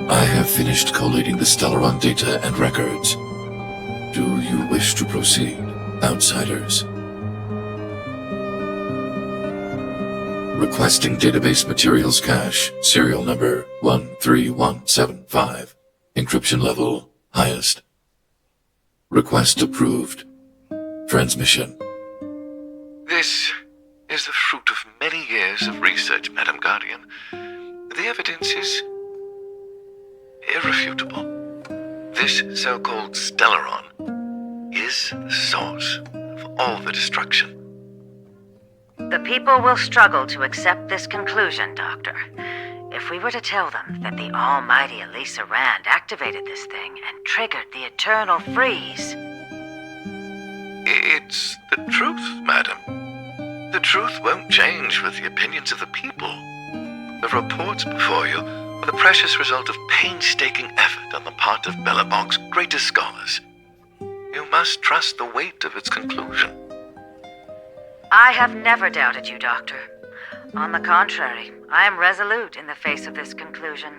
I have finished collating the Stellaron data and records. Do you wish to proceed, outsiders? Requesting database materials cache, serial number 13175. Encryption level, highest. Request approved. Transmission. This is the fruit of many years of research, Madam Guardian. The evidence is irrefutable. This so-called Stellaron is the source of all the destruction. The people will struggle to accept this conclusion, Doctor. If we were to tell them that the almighty Elisa Rand activated this thing and triggered the eternal freeze. It's the truth, madam. The truth won't change with the opinions of the people. The reports before you are the precious result of painstaking effort on the part of Belobog's greatest scholars. You must trust the weight of its conclusion. I have never doubted you, Doctor. On the contrary, I am resolute in the face of this conclusion.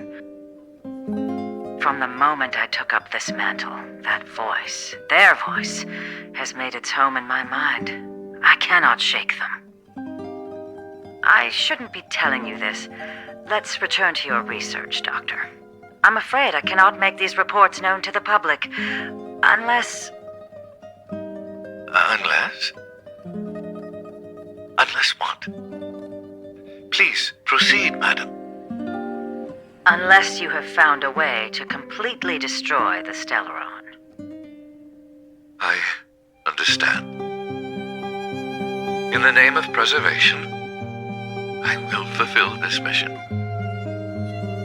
From the moment I took up this mantle, that voice, their voice, has made its home in my mind. I cannot shake them. I shouldn't be telling you this. Let's return to your research, Doctor. I'm afraid I cannot make these reports known to the public, unless... Unless? Unless what? Please, proceed, madam. Unless you have found a way to completely destroy the Stellaron. I understand. In the name of preservation, I will fulfill this mission.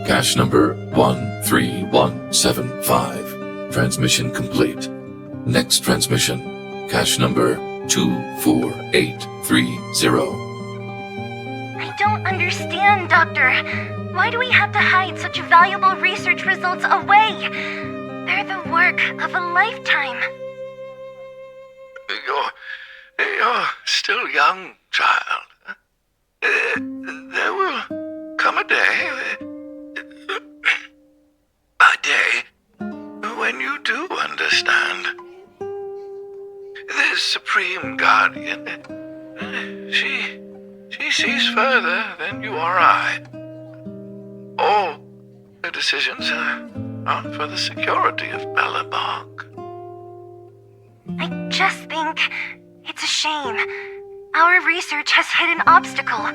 Cache number 13175. Transmission complete. Next transmission. Cache number 24830. I don't understand, Doctor. Why do we have to hide such valuable research results away? They're the work of a lifetime. You're still young, child. There will come a day, when you do understand. This Supreme Guardian, she sees further than you or I. All her decisions are for the security of Belobog. I just think it's a shame. Our research has hit an obstacle.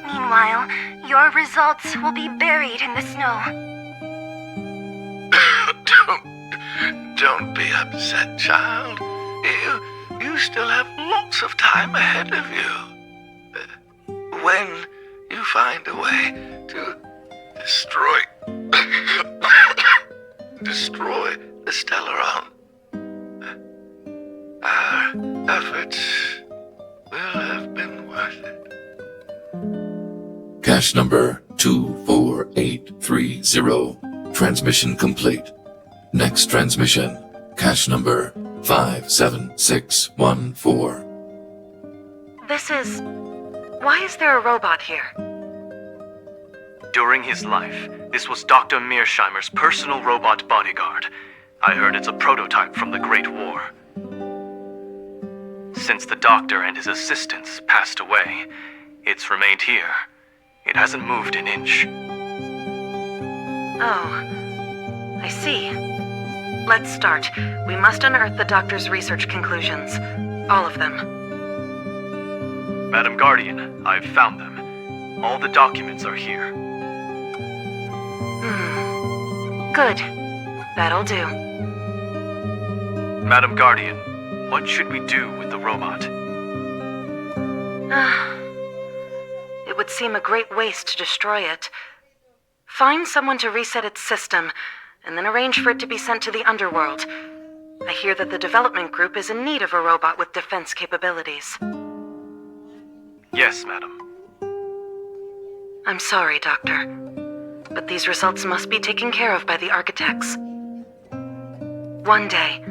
Meanwhile, your results will be buried in the snow. Don't be upset, child. You still have lots of time ahead of you. When you find a way to destroy the Stellaron, our efforts will have been worth it. Cache number 24830. Transmission complete. Next transmission. Cache number 57614. Why is there a robot here? During his life, this was Dr. Mearsheimer's personal robot bodyguard. I heard it's a prototype from the Great War. Since the doctor and his assistants passed away, it's remained here. It hasn't moved an inch. Oh, I see. Let's start. We must unearth the doctor's research conclusions. All of them. Madam Guardian, I've found them. All the documents are here. Good. That'll do. Madam Guardian, what should we do with the robot? It would seem a great waste to destroy it. Find someone to reset its system, and then arrange for it to be sent to the underworld. I hear that the development group is in need of a robot with defense capabilities. Yes, madam. I'm sorry, Doctor, but these results must be taken care of by the architects. One day,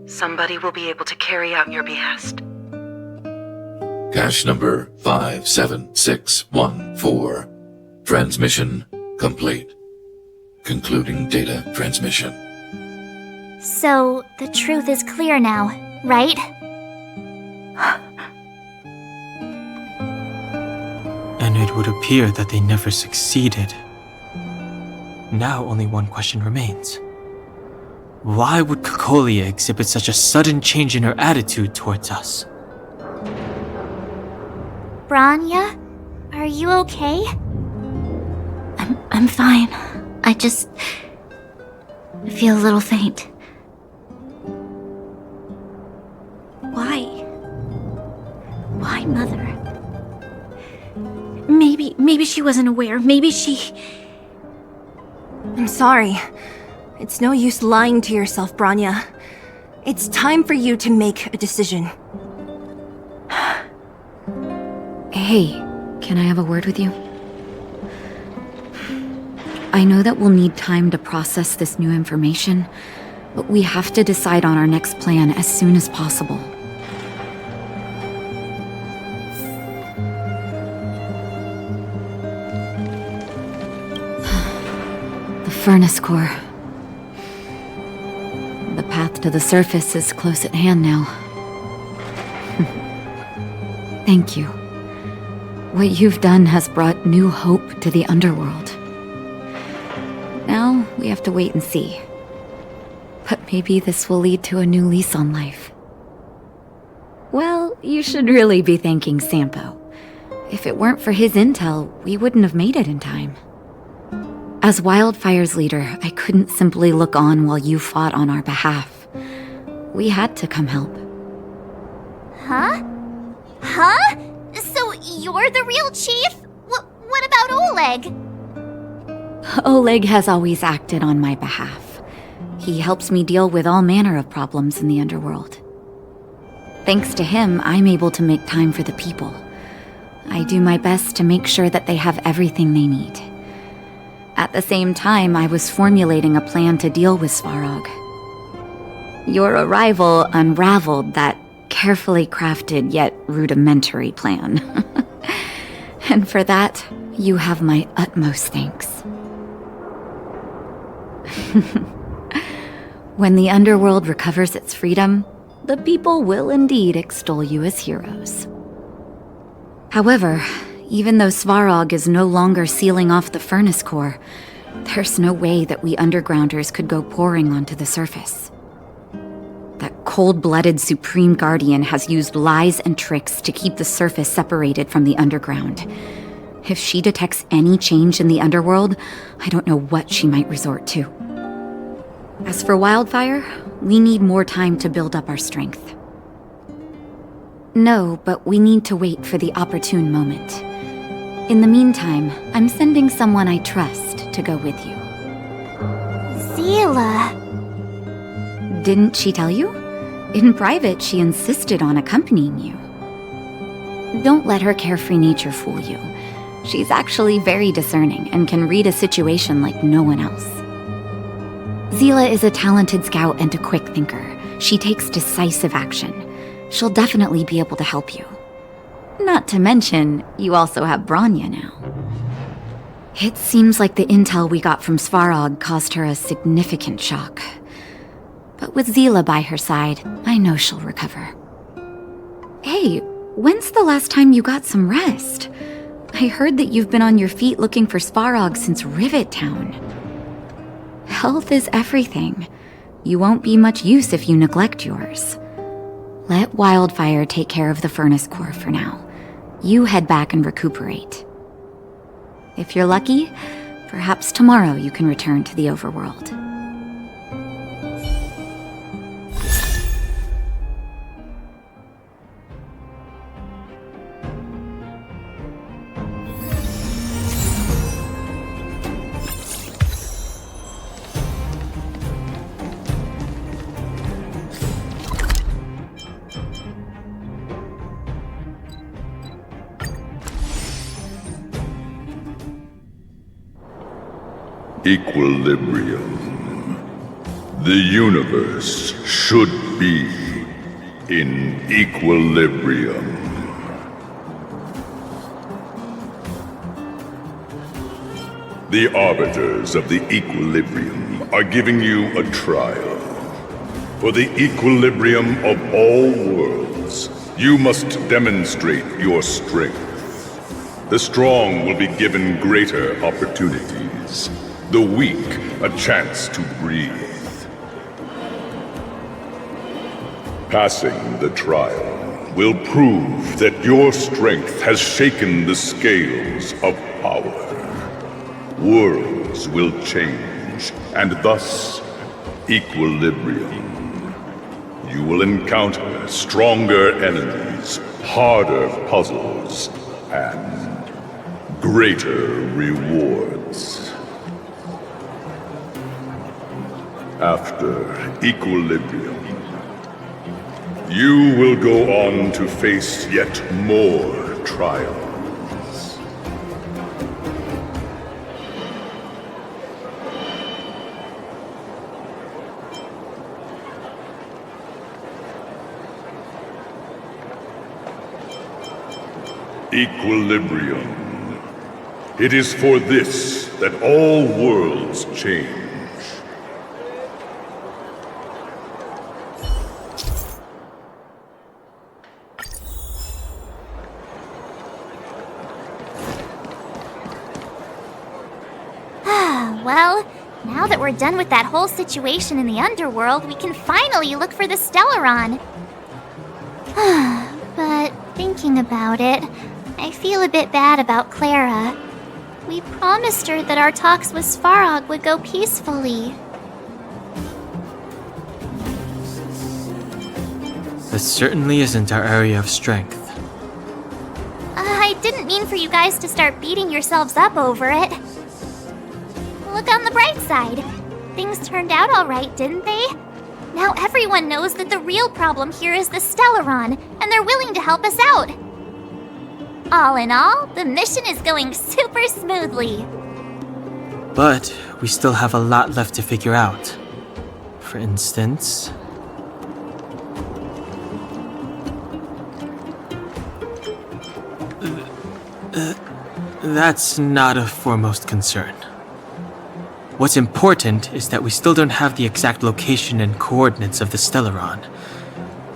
somebody will be able to carry out your behest. Cache number 57614. Transmission complete. concluding data transmission. So, the truth is clear now, right? And it would appear that they never succeeded. Now only one question remains. Why would Cocolia exhibit such a sudden change in her attitude towards us? Branya? Are you okay? I'm fine. I just feel a little faint. Why, Mother? Maybe she wasn't aware. Maybe she... I'm sorry. It's no use lying to yourself, Branya. It's time for you to make a decision. Hey, can I have a word with you? I know that we'll need time to process this new information, but we have to decide on our next plan as soon as possible. The furnace core. The path to the surface is close at hand now. Thank you. What you've done has brought new hope to the underworld. Now, we have to wait and see. But maybe this will lead to a new lease on life. Well, you should really be thanking Sampo. If it weren't for his intel, we wouldn't have made it in time. As Wildfire's leader, I couldn't simply look on while you fought on our behalf. We had to come help. Huh? Huh? So you're the real chief? What about Oleg? Oleg has always acted on my behalf. He helps me deal with all manner of problems in the underworld. Thanks to him, I'm able to make time for the people. I do my best to make sure that they have everything they need. At the same time, I was formulating a plan to deal with Svarog. Your arrival unraveled that carefully crafted yet rudimentary plan. And for that, you have my utmost thanks. When the underworld recovers its freedom, the people will indeed extol you as heroes. However, even though Svarog is no longer sealing off the furnace core, there's no way that we undergrounders could go pouring onto the surface. That cold-blooded Supreme Guardian has used lies and tricks to keep the surface separated from the underground. If she detects any change in the underworld, I don't know what she might resort to. As for Wildfire, we need more time to build up our strength. No, but we need to wait for the opportune moment. In the meantime, I'm sending someone I trust to go with you. Zila. Didn't she tell you? In private, she insisted on accompanying you. Don't let her carefree nature fool you. She's actually very discerning and can read a situation like no one else. Zila is a talented scout and a quick thinker. She takes decisive action. She'll definitely be able to help you. Not to mention, you also have Branya now. It seems like the intel we got from Svarog caused her a significant shock. But with Zila by her side, I know she'll recover. Hey, when's the last time you got some rest? I heard that you've been on your feet looking for Svarog since Rivet Town. Health is everything. You won't be much use if you neglect yours. Let Wildfire take care of the furnace core for now. You head back and recuperate. If you're lucky, perhaps tomorrow you can return to the overworld. Equilibrium. The universe should be in equilibrium. The arbiters of the equilibrium are giving you a trial. For the equilibrium of all worlds, you must demonstrate your strength. The strong will be given greater opportunities. The weak a chance to breathe. Passing the trial will prove that your strength has shaken the scales of power. Worlds will change, and thus equilibrium. You will encounter stronger enemies, harder puzzles, and greater rewards. After equilibrium, you will go on to face yet more trials. Equilibrium. It is for this that all worlds change. Well, now that we're done with that whole situation in the underworld, we can finally look for the Stellaron. But thinking about it, I feel a bit bad about Clara. We promised her that our talks with Svarog would go peacefully. This certainly isn't our area of strength. I didn't mean for you guys to start beating yourselves up over it. Look on the bright side. Things turned out all right, didn't they? Now everyone knows that the real problem here is the Stellaron, and they're willing to help us out. All in all, the mission is going super smoothly. But we still have a lot left to figure out. For instance... that's not a foremost concern. What's important is that we still don't have the exact location and coordinates of the Stellaron,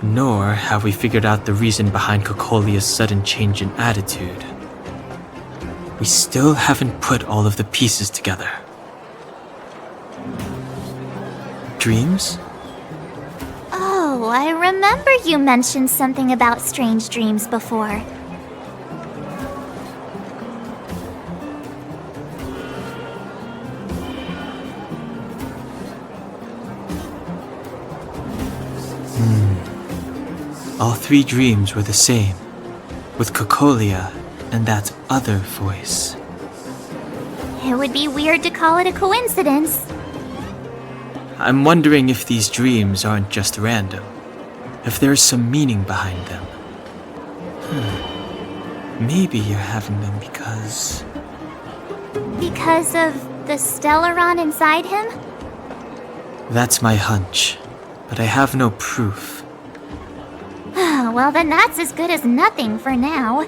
nor have we figured out the reason behind Cocolia's sudden change in attitude. We still haven't put all of the pieces together. Dreams? Oh, I remember you mentioned something about strange dreams before. All three dreams were the same, with Cocolia and that other voice. It would be weird to call it a coincidence. I'm wondering if these dreams aren't just random, if there's some meaning behind them. Maybe you're having them because... Because of the Stellaron inside him? That's my hunch, but I have no proof. Well, then that's as good as nothing for now.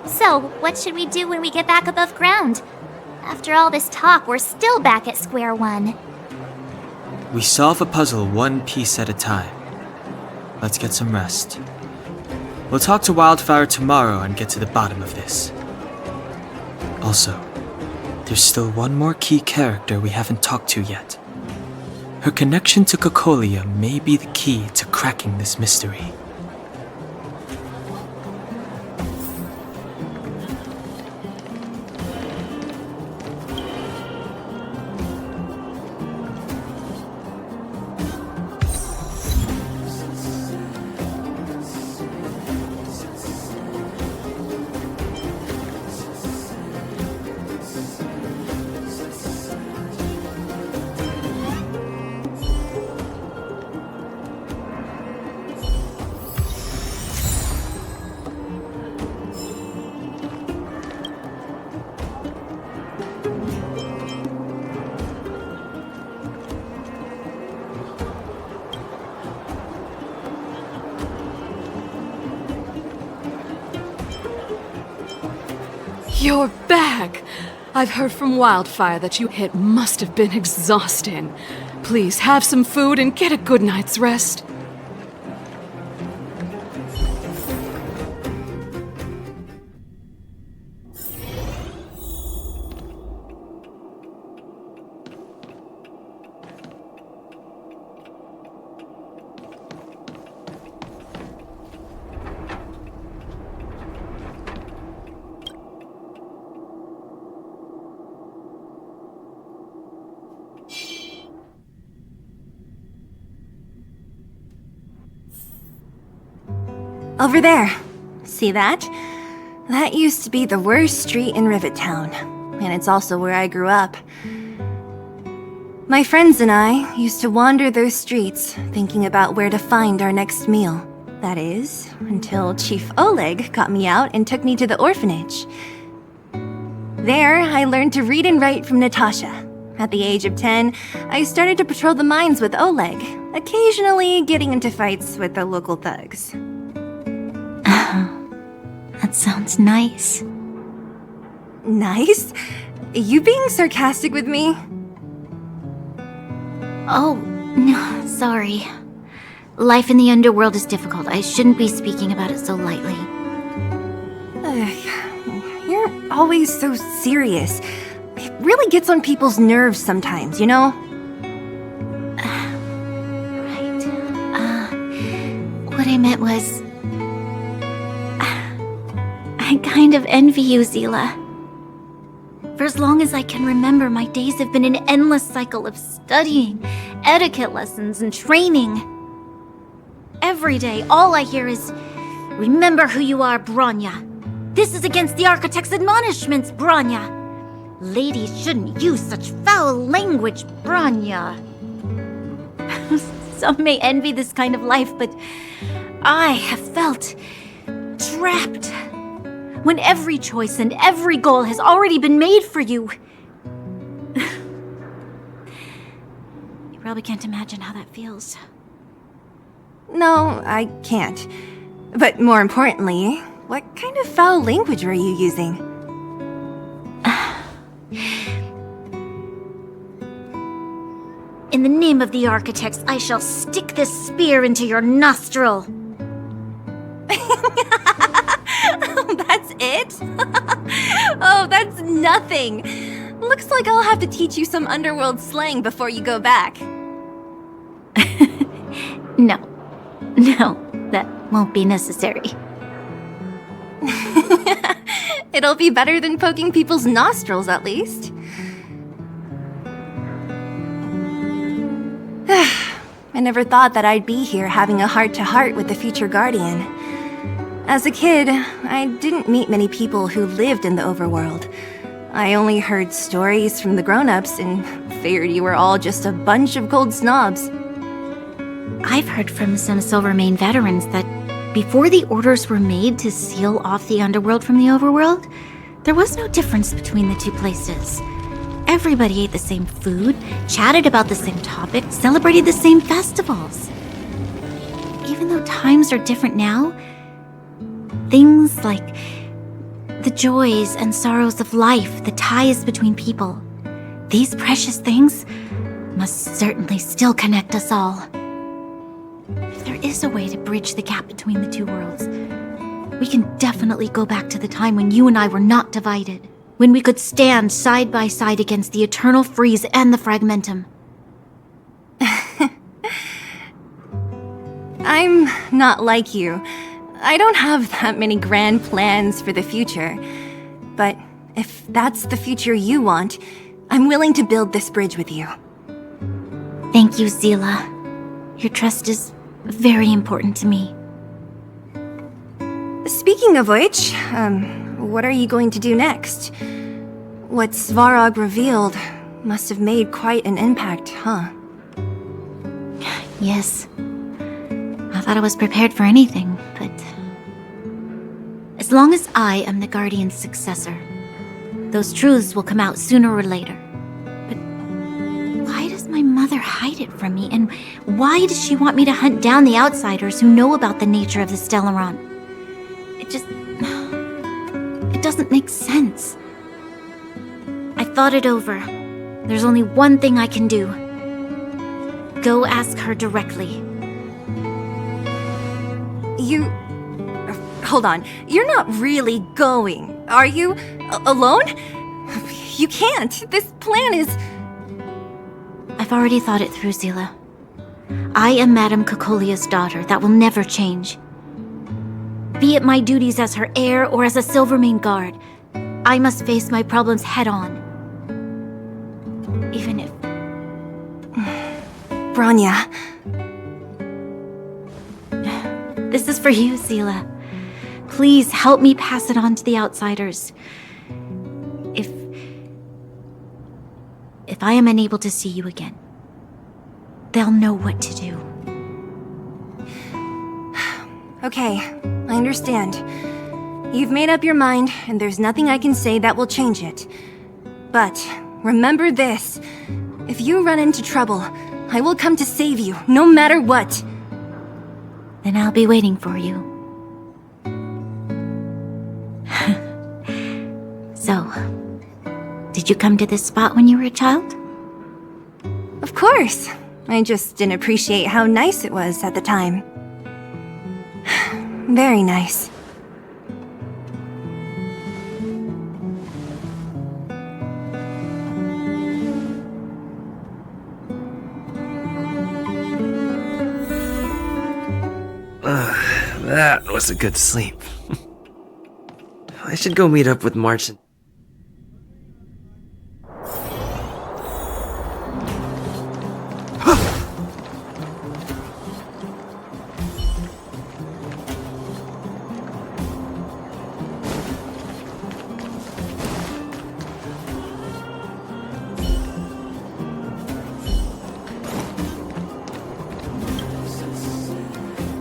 So, what should we do when we get back above ground? After all this talk, we're still back at square one. We solve a puzzle one piece at a time. Let's get some rest. We'll talk to Wildfire tomorrow and get to the bottom of this. Also, there's still one more key character we haven't talked to yet. Her connection to Cocolia may be the key to cracking this mystery. You're back! I've heard from Wildfire that you hit must have been exhausting. Please have some food and get a good night's rest. Over there. See that? That used to be the worst street in Rivet Town, and it's also where I grew up. My friends and I used to wander those streets, thinking about where to find our next meal. That is, until Chief Oleg got me out and took me to the orphanage. There, I learned to read and write from Natasha. At the age of 10, I started to patrol the mines with Oleg, occasionally getting into fights with the local thugs. That sounds nice. Nice? You being sarcastic with me? Oh, no, sorry. Life in the underworld is difficult. I shouldn't be speaking about it so lightly. You're always so serious. It really gets on people's nerves sometimes, you know? Right. What I meant was... I kind of envy you, Zila. For as long as I can remember, my days have been an endless cycle of studying, etiquette lessons, and training. Every day, all I hear is, "Remember who you are, Bronya. This is against the Architect's admonishments, Bronya. Ladies shouldn't use such foul language, Bronya." Some may envy this kind of life, but I have felt trapped. When every choice and every goal has already been made for you. You probably can't imagine how that feels. No, I can't. But more importantly, what kind of foul language were you using? In the name of the Architects, I shall stick this spear into your nostril. That's it? Oh, that's nothing. Looks like I'll have to teach you some underworld slang before you go back. No, that won't be necessary. It'll be better than poking people's nostrils, at least. I never thought that I'd be here having a heart-to-heart with the future Guardian. As a kid, I didn't meet many people who lived in the overworld. I only heard stories from the grown-ups and figured you were all just a bunch of cold snobs. I've heard from some Silvermane veterans that before the orders were made to seal off the underworld from the overworld, there was no difference between the two places. Everybody ate the same food, chatted about the same topics, celebrated the same festivals. Even though times are different now, things like the joys and sorrows of life, the ties between people, these precious things must certainly still connect us all. If there is a way to bridge the gap between the two worlds, we can definitely go back to the time when you and I were not divided, when we could stand side by side against the Eternal Freeze and the Fragmentum. I'm not like you. I don't have that many grand plans for the future. But if that's the future you want, I'm willing to build this bridge with you. Thank you, Zila. Your trust is very important to me. Speaking of which, what are you going to do next? What Svarog revealed must have made quite an impact, huh? Yes. I thought I was prepared for anything, but... as long as I am the Guardian's successor, those truths will come out sooner or later. But why does my mother hide it from me? And why does she want me to hunt down the outsiders who know about the nature of the Stellaron? It doesn't make sense. thought it over. There's only one thing I can do. Go ask her directly. Hold on. You're not really going, are you? Alone? You can't. This plan is... I've already thought it through, Zila. I am Madame Cocolia's daughter. That will never change. Be it my duties as her heir or as a Silvermane guard, I must face my problems head-on. Even if... Bronya. This is for you, Zila. Please help me pass it on to the outsiders. If I am unable to see you again, they'll know what to do. Okay, I understand. You've made up your mind, and there's nothing I can say that will change it. But remember this. If you run into trouble, I will come to save you, no matter what. Then I'll be waiting for you. So, did you come to this spot when you were a child? Of course. I just didn't appreciate how nice it was at the time. Very nice. That was a good sleep. I should go meet up with March and...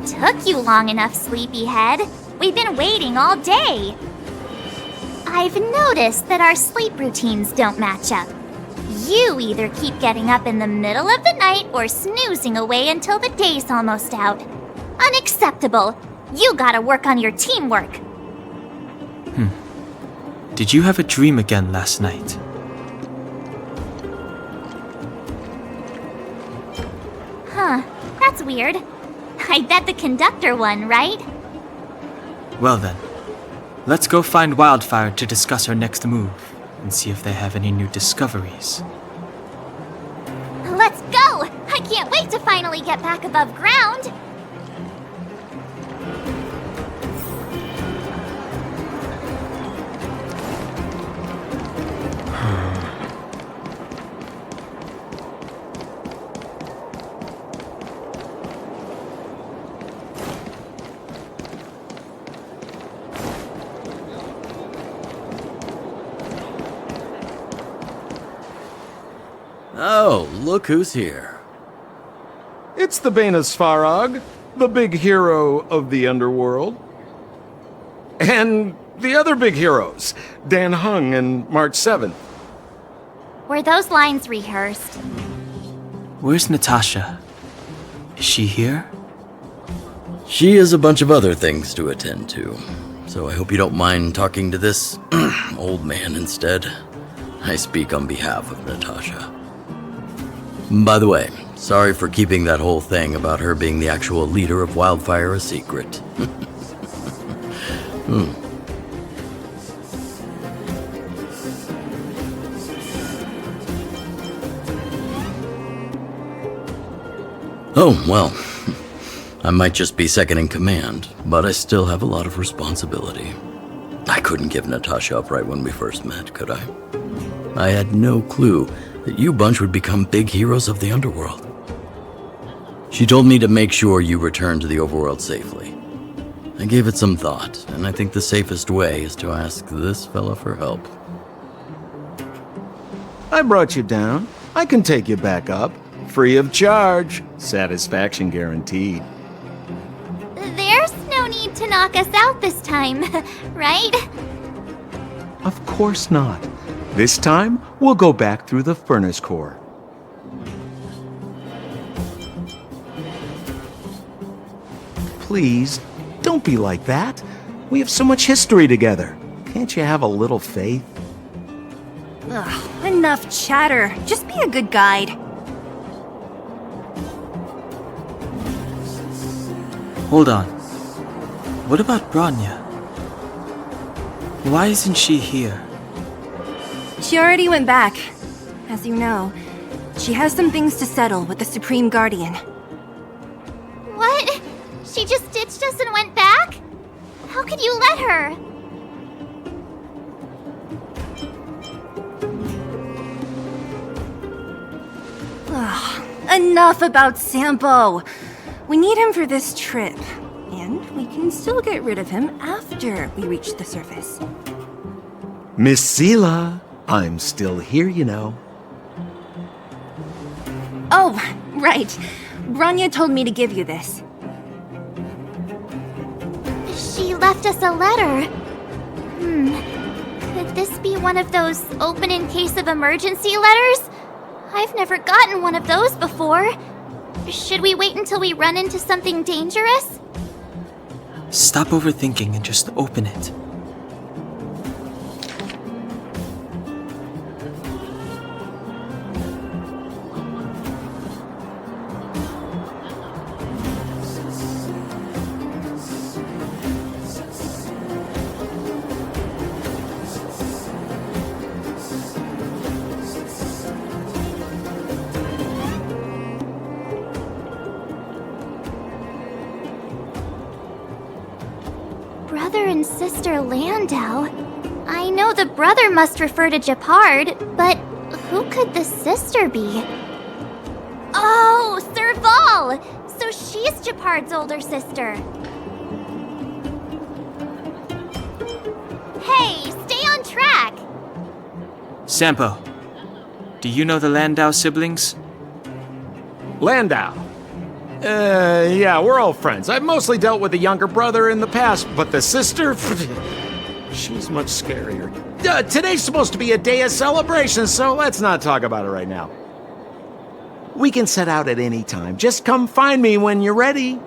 Took you long enough, sleepyhead. We've been waiting all day. I've noticed that our sleep routines don't match up. You either keep getting up in the middle of the night or snoozing away until the day's almost out. Unacceptable. You gotta work on your teamwork. Did you have a dream again last night? Huh, that's weird. I bet the conductor won, right? Well then, let's go find Wildfire to discuss our next move and see if they have any new discoveries. Let's go! I can't wait to finally get back above ground! Oh, look who's here. It's the Banus Farag, the big hero of the underworld. And the other big heroes, Dan Hung and March 7th. Were those lines rehearsed? Where's Natasha? Is she here? She has a bunch of other things to attend to, so I hope you don't mind talking to this old man instead. I speak on behalf of Natasha. By the way, sorry for keeping that whole thing about her being the actual leader of Wildfire a secret. Oh, well, I might just be second in command, but I still have a lot of responsibility. I couldn't give Natasha up right when we first met, could I? I had no clue that you bunch would become big heroes of the underworld. She told me to make sure you return to the overworld safely. I gave it some thought, and I think the safest way is to ask this fella for help. I brought you down. I can take you back up. Free of charge. Satisfaction guaranteed. There's no need to knock us out this time, right? Of course not. This time, we'll go back through the furnace core. Please, don't be like that. We have so much history together. Can't you have a little faith? Ugh, enough chatter. Just be a good guide. Hold on. What about Bronya? Why isn't she here? She already went back. As you know, she has some things to settle with the Supreme Guardian. What? She just ditched us and went back? How could you let her? Ugh, enough about Sampo. We need him for this trip, and we can still get rid of him after we reach the surface. Miss Sela, I'm still here, you know. Oh, right. Bronya told me to give you this. She left us a letter. Could this be one of those open in case of emergency letters? I've never gotten one of those before. Should we wait until we run into something dangerous? Stop overthinking and just open it. Brother and sister Landau? I know the brother must refer to Japard, but who could the sister be? Oh, Serval! So she's Japard's older sister. Hey, stay on track! Sampo, do you know the Landau siblings? Landau. Yeah, we're all friends. I've mostly dealt with the younger brother in the past, but the sister, she's much scarier. Today's supposed to be a day of celebration, so let's not talk about it right now. We can set out at any time. Just come find me when you're ready.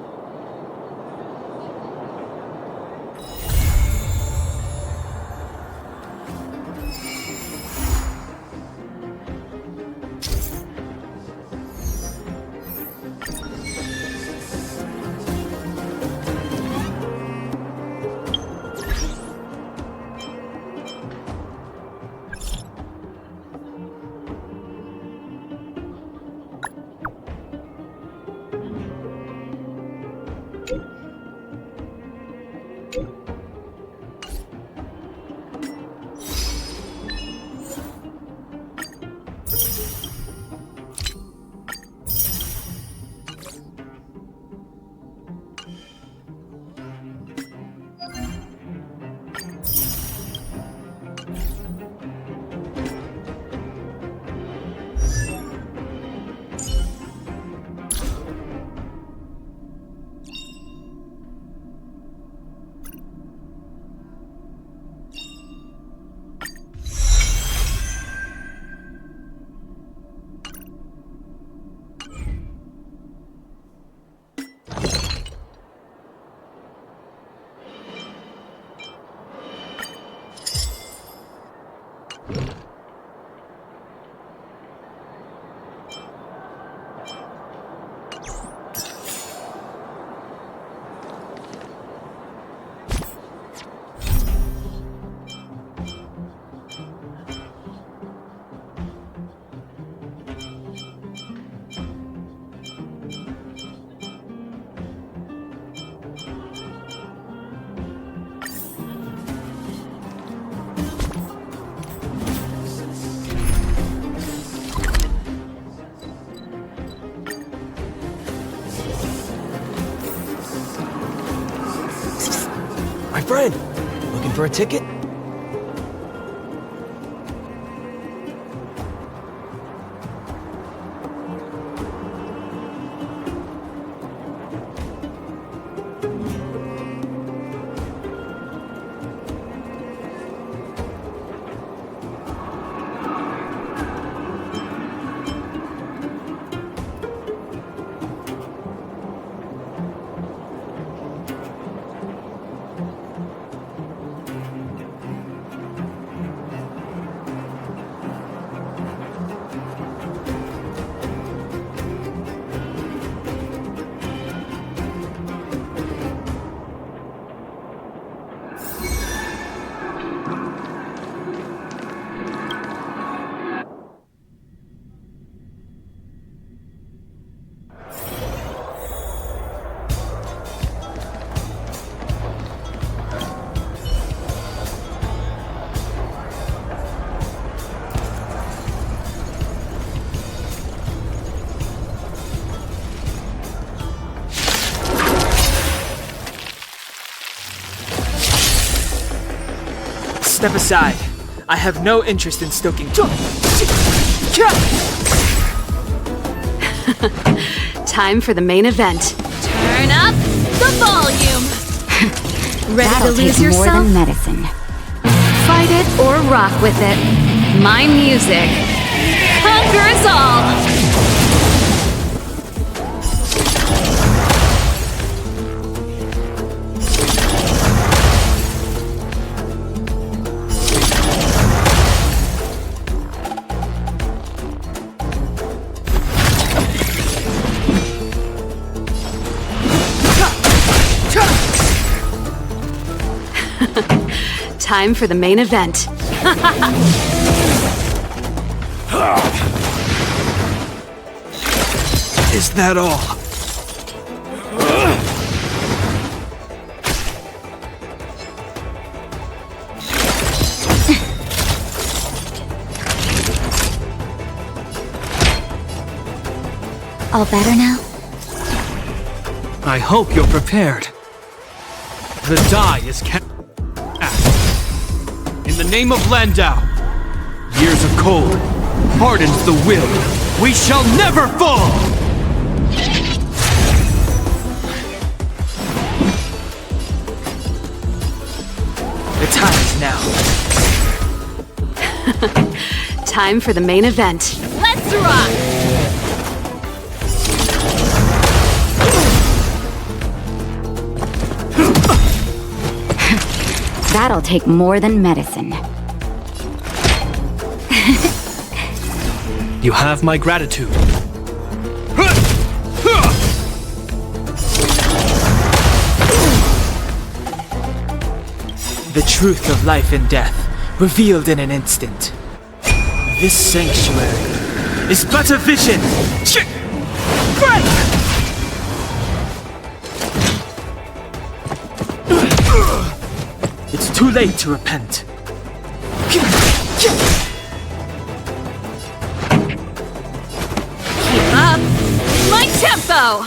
Friend, looking for a ticket? step aside. I have no interest in stoking. Time for the main event. Turn up the volume. Ready That'll to lose take more yourself? than medicine. Fight it or rock with it. My music conquers all. Time for the main event. Is that all? All better now? I hope you're prepared. The die is kept. In the name of Landau, years of cold hardens the will. We shall never fall! The time is now. Time for the main event. Let's rock. That'll take more than medicine. You have my gratitude. The truth of life and death, revealed in an instant. This sanctuary is but a vision. It's too late to repent. Keep up my tempo!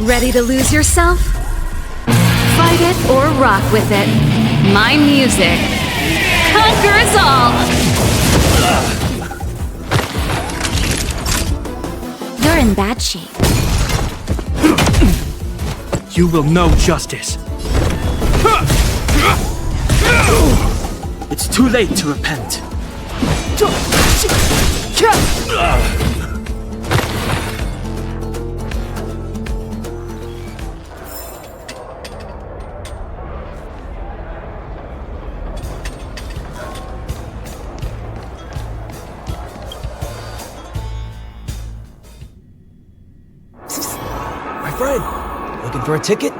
Ready to lose yourself? Fight it or rock with it. My music conquers all! You're in bad shape. You will know justice. It's too late to repent. My friend, looking for a ticket?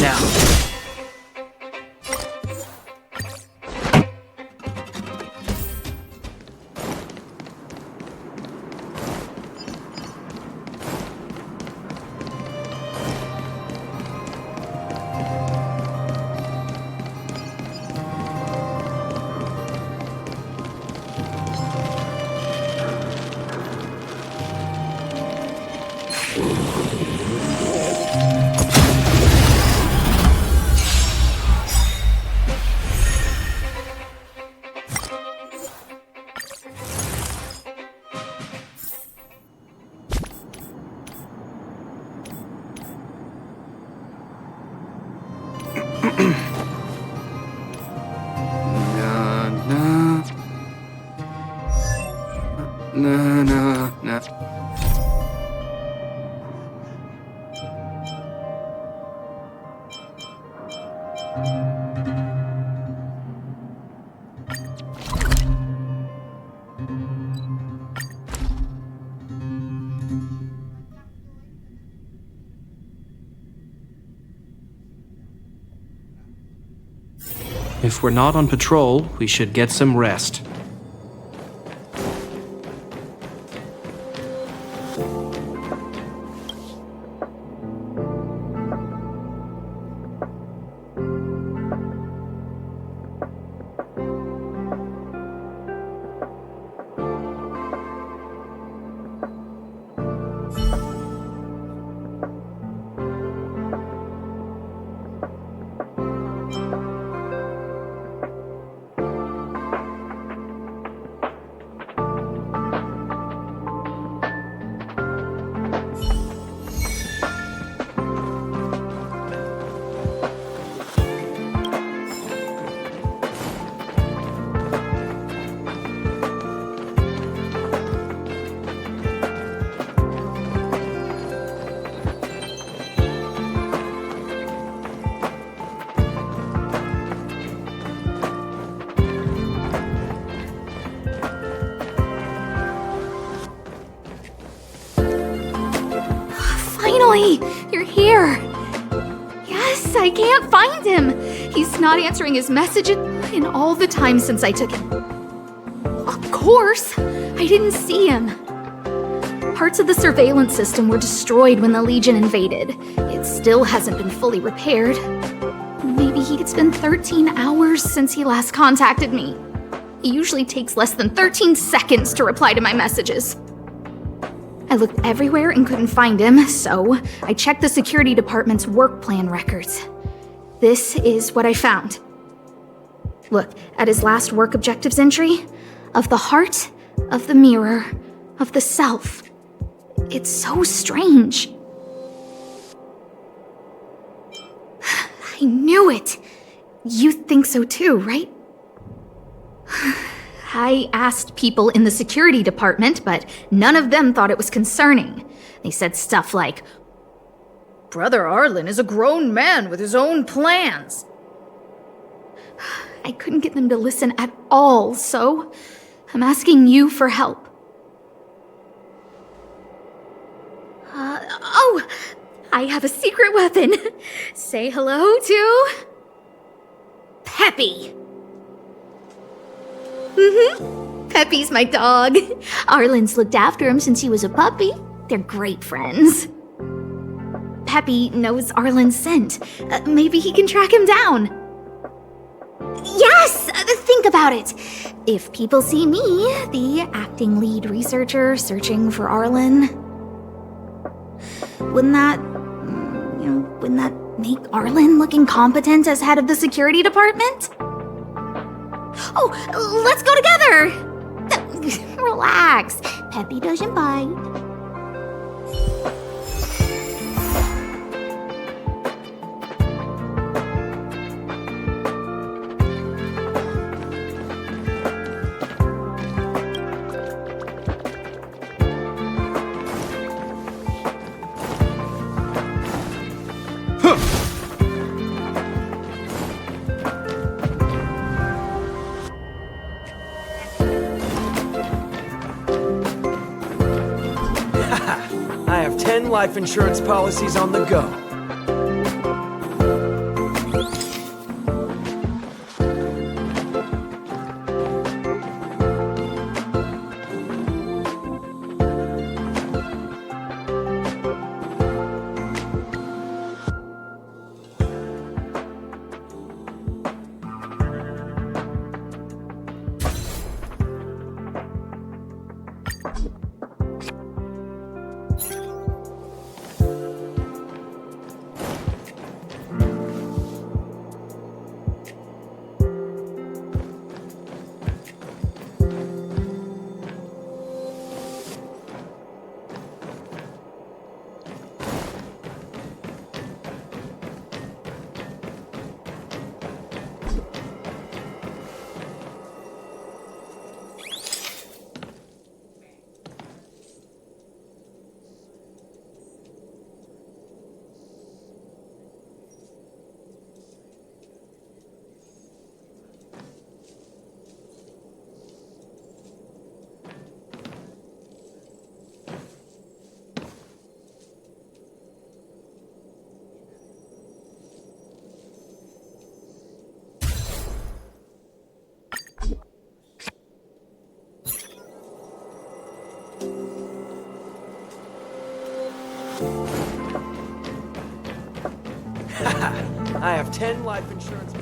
now. No. If we're not on patrol, we should get some rest. Finally! You're here! Yes, I can't find him! He's not answering his messages in all the time since I took him. Of course! I didn't see him. Parts of the surveillance system were destroyed when the Legion invaded. It still hasn't been fully repaired. Maybe it's been 13 hours since he last contacted me. He usually takes less than 13 seconds to reply to my messages. I looked everywhere and couldn't find him, so I checked the security department's work plan records. This is what I found. Look at his last work objectives entry. Of the heart, of the mirror, of the self. It's so strange. I knew it. You think so too, right? I asked people in the security department, but none of them thought it was concerning. They said stuff like, "Brother Arlen is a grown man with his own plans." I couldn't get them to listen at all, so I'm asking you for help. I have a secret weapon. Say hello to... Peppy. Peppy's my dog. Arlen's looked after him since he was a puppy. They're great friends. Peppy knows Arlen's scent. Maybe he can track him down. Yes! Think about it. If people see me, the acting lead researcher searching for Arlen, wouldn't that make Arlen look incompetent as head of the security department? Oh, let's go together! Relax. Peppy doesn't bite. I have 10 life insurance policies on the go. I have 10 life insurance.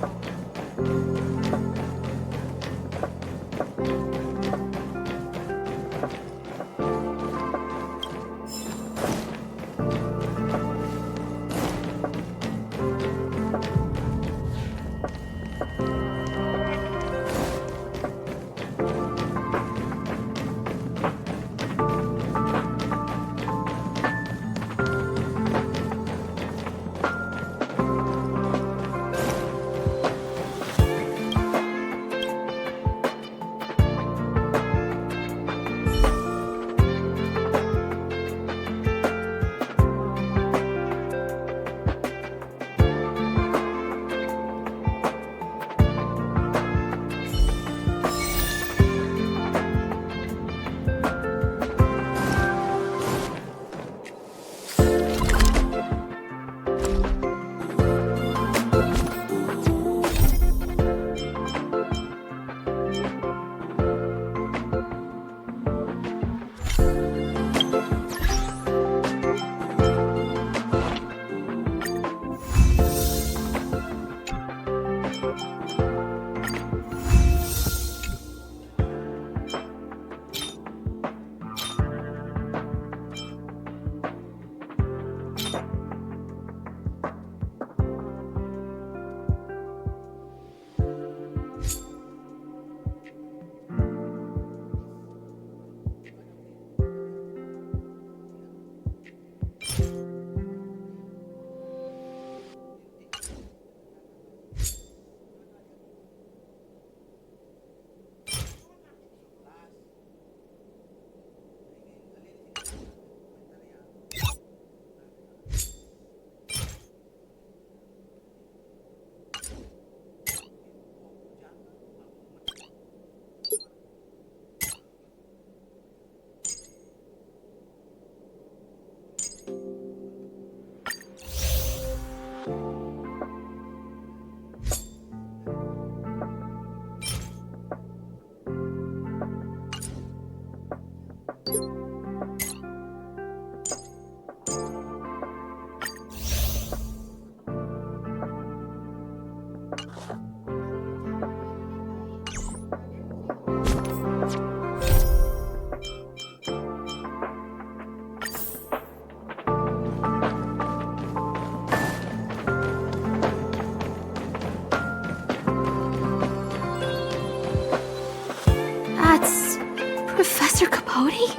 Professor Capote?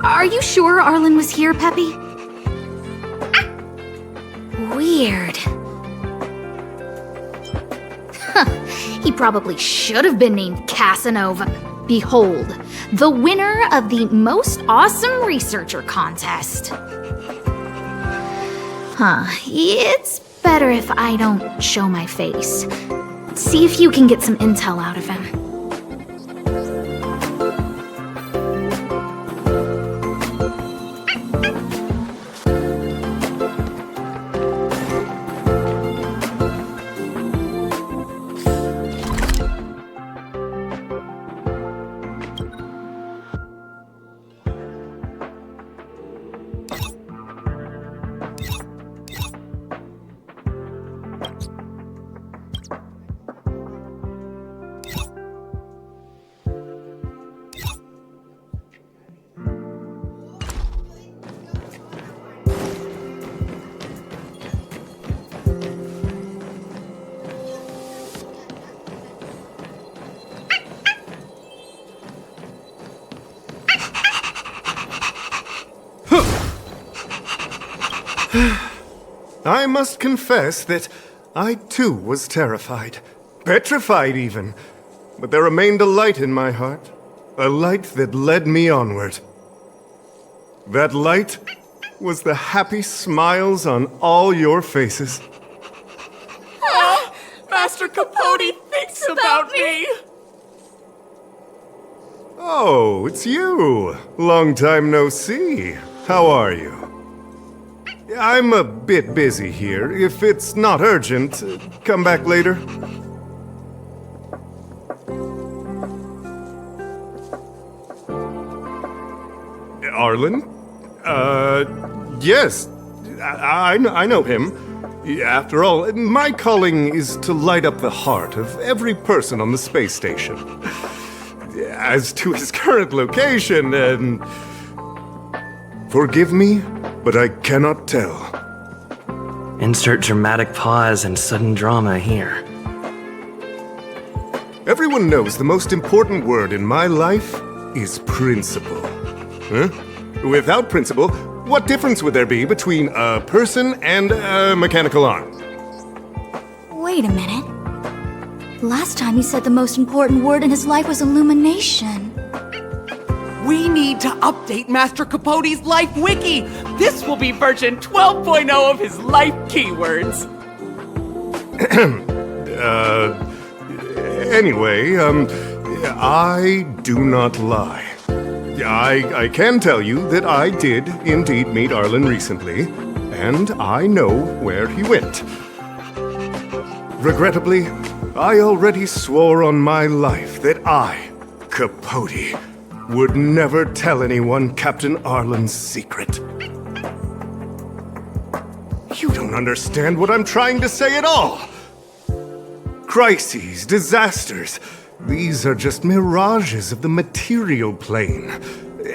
Are you sure Arlen was here, Peppy? Weird. Huh. He probably should have been named Casanova. Behold, the winner of the Most Awesome Researcher contest. Huh. It's better if I don't show my face. See if you can get some intel out of him. I must confess that I too was terrified. Petrified even. But there remained a light in my heart. A light that led me onward. That light was the happy smiles on all your faces. Master Capote thinks about me! Oh, it's you. Long time no see. How are you? I'm a bit busy here. If it's not urgent, come back later. Arlen? Yes, I know him. After all, my calling is to light up the heart of every person on the space station. As to his current location, forgive me, but I cannot tell. Insert dramatic pause and sudden drama here. Everyone knows the most important word in my life is principle. Huh? Without principle, what difference would there be between a person and a mechanical arm? Wait a minute. Last time he said the most important word in his life was illumination. We need to update Master Capote's Life Wiki! This will be version 12.0 of his life keywords! Anyway, I do not lie. I can tell you that I did indeed meet Arlen recently, and I know where he went. Regrettably, I already swore on my life that I, Capote, would never tell anyone Captain Arlen's secret. You don't understand what I'm trying to say at all. Crises, disasters, these are just mirages of the material plane.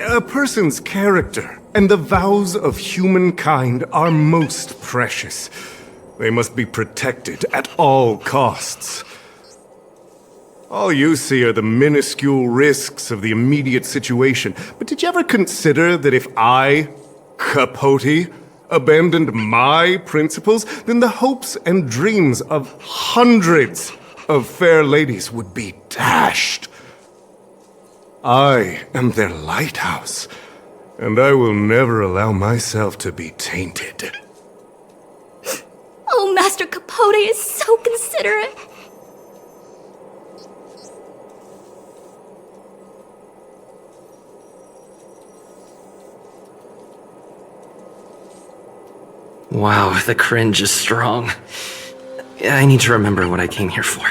A person's character and the vows of humankind are most precious. They must be protected at all costs. All you see are the minuscule risks of the immediate situation. But did you ever consider that if I, Capote, abandoned my principles, then the hopes and dreams of hundreds of fair ladies would be dashed? I am their lighthouse, and I will never allow myself to be tainted. Oh, Master Capote is so considerate. Wow, the cringe is strong. I need to remember what I came here for.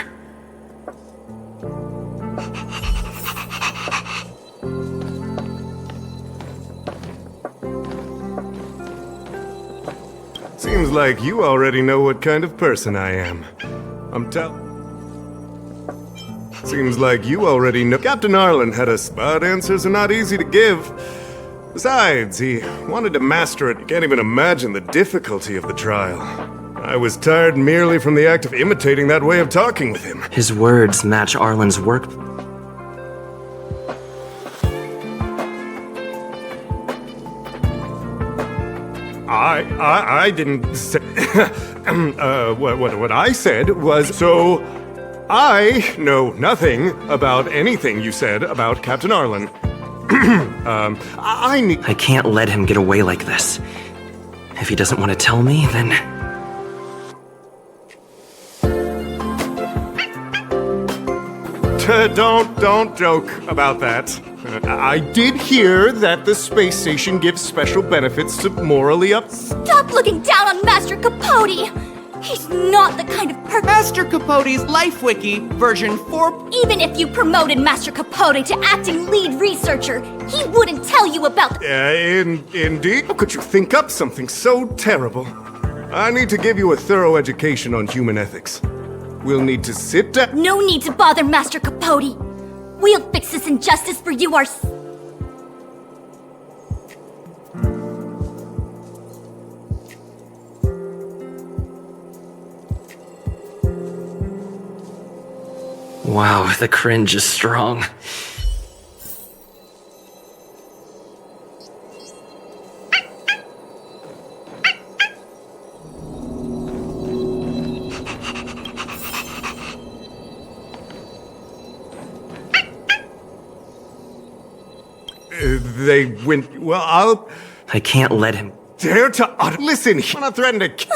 Seems like you already know what kind of person I am. Seems like you already know. Captain Arlen had us, but answers are not easy to give. Besides, he wanted to master it. You can't even imagine the difficulty of the trial. I was tired merely from the act of imitating that way of talking with him. His words match Arlen's work. I didn't say... what I said was, so... I know nothing about anything you said about Captain Arlen. I can't let him get away like this. If he doesn't want to tell me, then... Don't joke about that. I did hear that the space station gives special benefits to morally up... Stop looking down on Master Capote! He's not the kind of Master Capote's Life Wiki, version 4... Even if you promoted Master Capote to acting lead researcher, he wouldn't tell you about Indeed? How could you think up something so terrible? I need to give you a thorough education on human ethics. We'll need to sit down... No need to bother Master Capote! We'll fix this injustice for you ourselves. Wow, the cringe is strong. They went... Well, I can't let him... Dare to... Listen, he's not threatening to...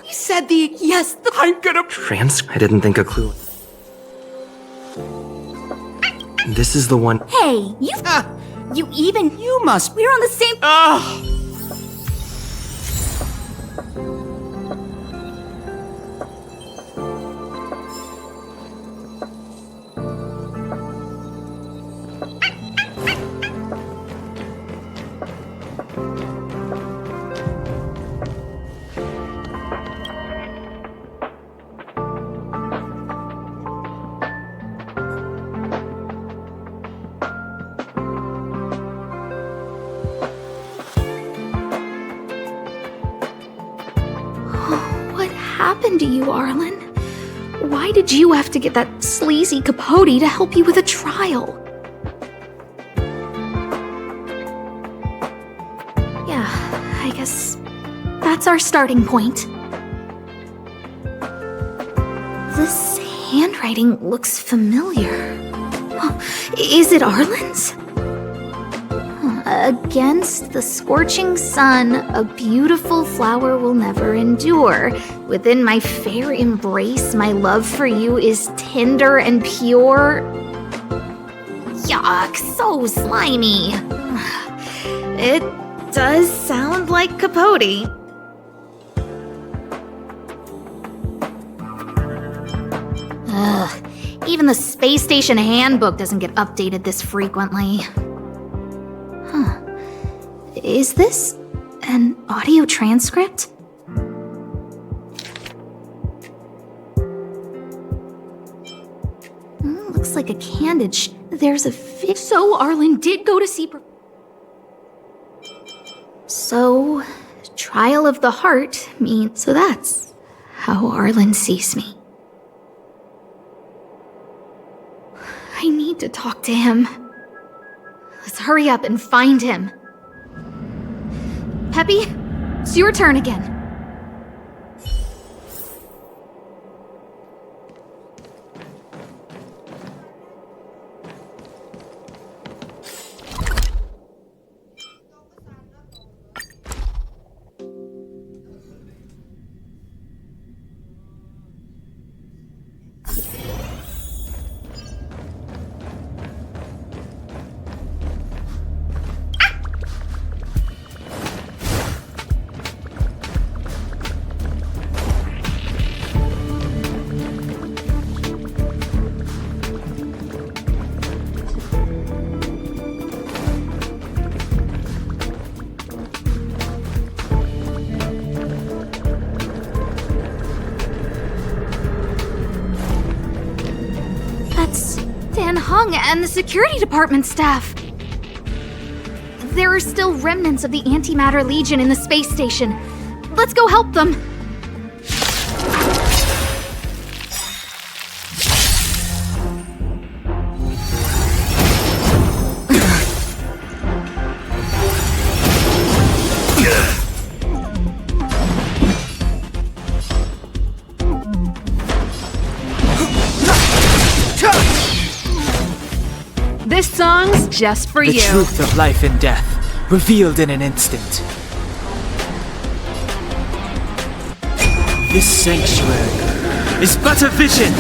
He said I'm gonna... I didn't think a clue... This is the one... Hey, You must... We're on the same... happened to you, Arlen? Why did you have to get that sleazy Capote to help you with a trial? Yeah, I guess that's our starting point. This handwriting looks familiar. Oh, is it Arlen's? Against the scorching sun, a beautiful flower will never endure. Within my fair embrace, my love for you is tender and pure. Yuck, so slimy. It does sound like Capote. Ugh, even the space station handbook doesn't get updated this frequently. Huh. Is this an audio transcript? Looks like a candid there's a fish. So Arlen did go to see... So, trial of the heart means... So that's how Arlen sees me. I need to talk to him. Let's hurry up and find him. Peppy, it's your turn again. And the security department staff. There are still remnants of the Antimatter Legion in the space station. Let's go help them. This song's just for you. The truth of life and death, revealed in an instant. This sanctuary is but a vision.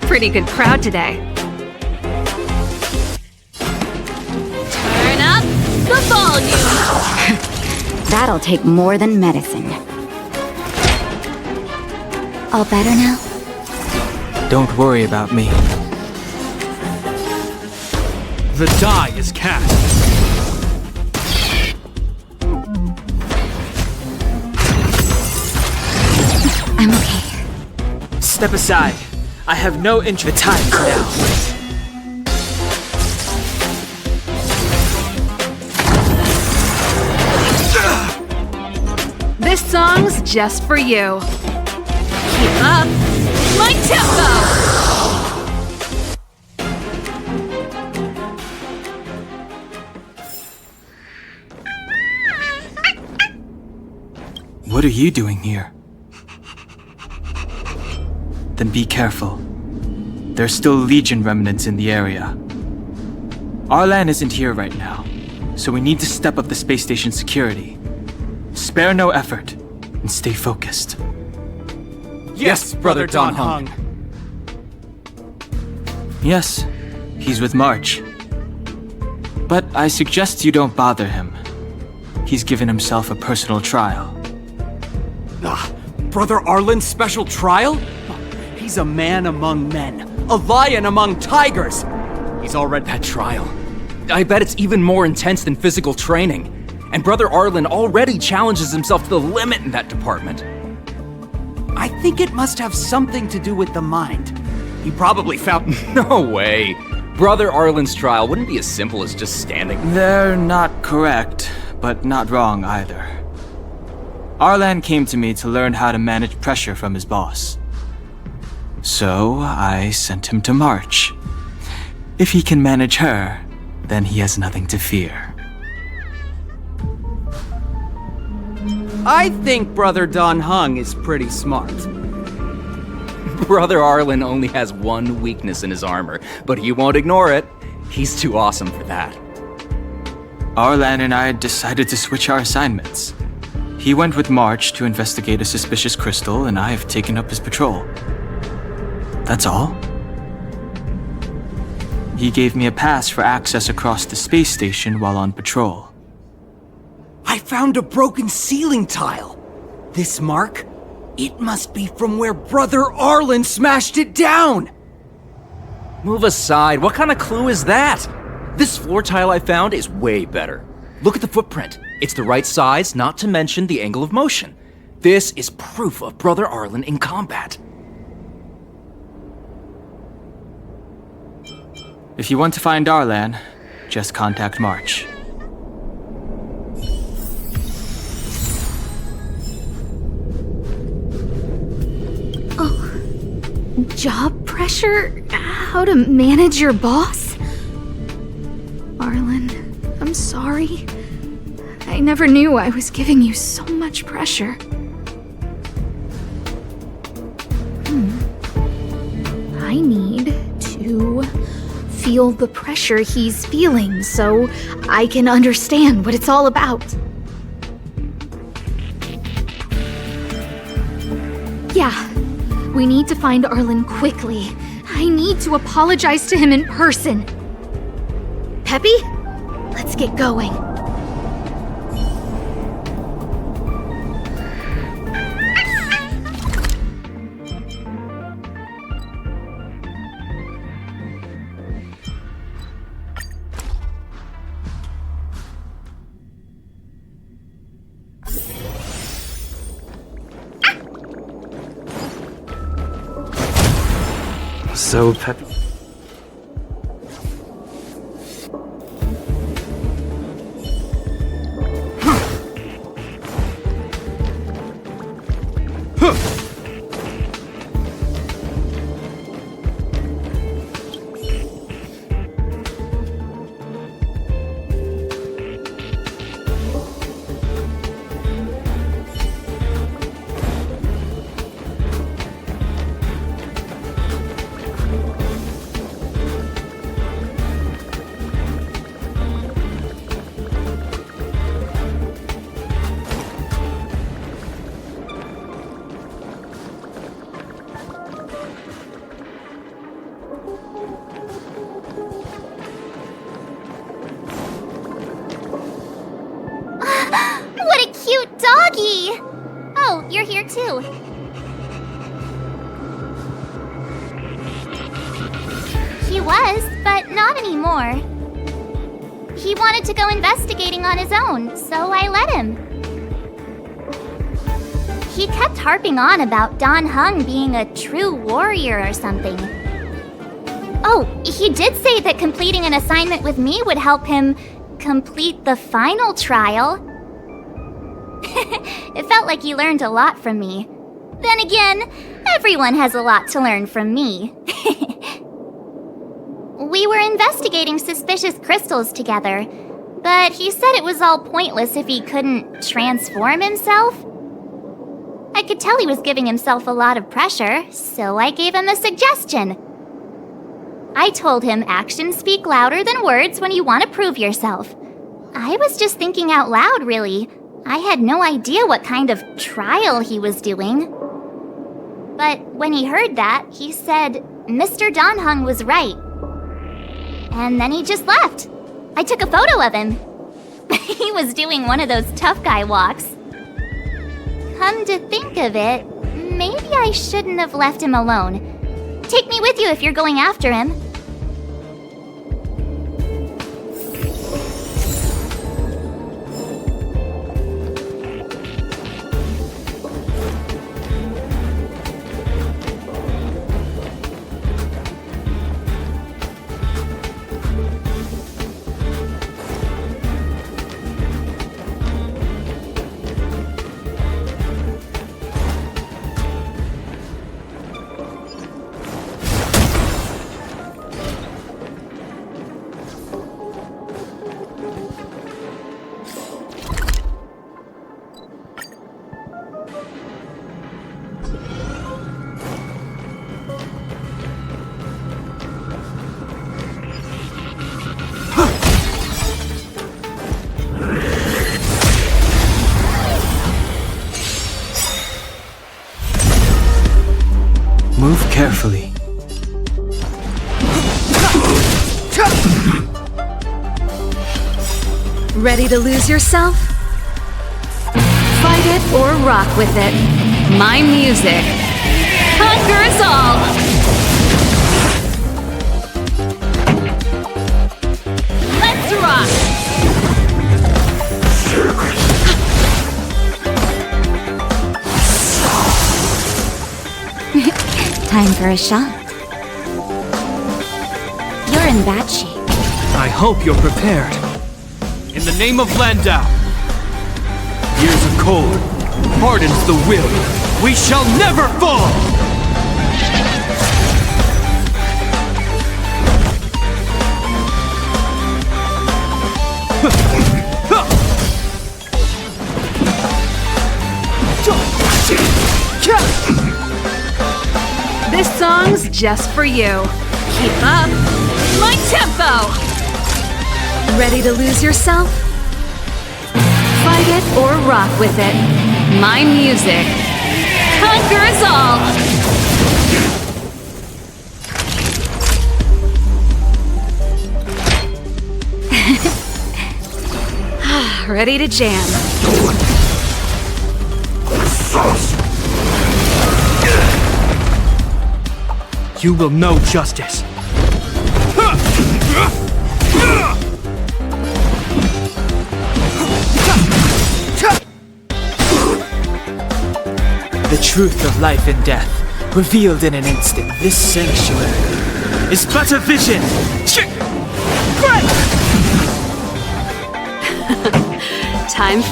Pretty good crowd today. Turn up the volume. That'll take more than medicine. All better now? Don't worry about me. The die is cast. I'm okay. Step aside. I have no interest. The time's now. This song's just for you. Keep up my tempo! What are you doing here? Then be careful. There's still Legion remnants in the area. Arlan isn't here right now, so we need to step up the space station security. Spare no effort, and stay focused. Yes, Brother Don Hung. Yes, he's with March. But I suggest you don't bother him. He's given himself a personal trial. Brother Arlen's special trial? He's a man among men, a lion among tigers. He's already that trial. I bet it's even more intense than physical training. And Brother Arlen already challenges himself to the limit in that department. I think it must have something to do with the mind. He probably found... No way. Brother Arlen's trial wouldn't be as simple as just standing... They're not correct, but not wrong either. Arlan came to me to learn how to manage pressure from his boss. So I sent him to March. If he can manage her, then he has nothing to fear. I think Brother Don Hung is pretty smart. Brother Arlen only has one weakness in his armor, but he won't ignore it. He's too awesome for that. Arlan and I decided to switch our assignments. He went with March to investigate a suspicious crystal, and I have taken up his patrol. That's all. He gave me a pass for access across the space station while on patrol. I found a broken ceiling tile. This mark? It must be from where Brother Arlen smashed it down! Move aside, what kind of clue is that? This floor tile I found is way better. Look at the footprint. It's the right size, not to mention the angle of motion. This is proof of Brother Arlen in combat. If you want to find Arlan, just contact March. Job pressure? How to manage your boss? Arlen, I'm sorry. I never knew I was giving you so much pressure. I need to feel the pressure he's feeling so I can understand what it's all about. Yeah. We need to find Arlen quickly. I need to apologize to him in person. Peppy? Let's get going. So, Peppy. Oh, you're here too. He was, but not anymore. He wanted to go investigating on his own, so I let him. He kept harping on about Don Hung being a true warrior or something. Oh, he did say that completing an assignment with me would help him complete the final trial. It felt like he learned a lot from me. Then again, everyone has a lot to learn from me. We were investigating suspicious crystals together, but he said it was all pointless if he couldn't transform himself. I could tell he was giving himself a lot of pressure, so I gave him a suggestion. I told him actions speak louder than words when you want to prove yourself. I was just thinking out loud, really. I had no idea what kind of trial he was doing. But when he heard that, he said Mr. Don Hung was right. And then he just left. I took a photo of him. He was doing one of those tough guy walks. Come to think of it, maybe I shouldn't have left him alone. Take me with you if you're going after him. carefully. Ready to lose yourself? Fight it or rock with it. My music conquers all! Let's rock! Time for a shot. You're in bad shape. I hope you're prepared. In the name of Landau, years of cold hardens the will. We shall never fall! This song's just for you. Keep up my tempo! Ready to lose yourself? Fight it or rock with it. My music conquers all! Ready to jam. You will know justice. The truth of life and death, revealed in an instant. This sanctuary is but a vision. Time.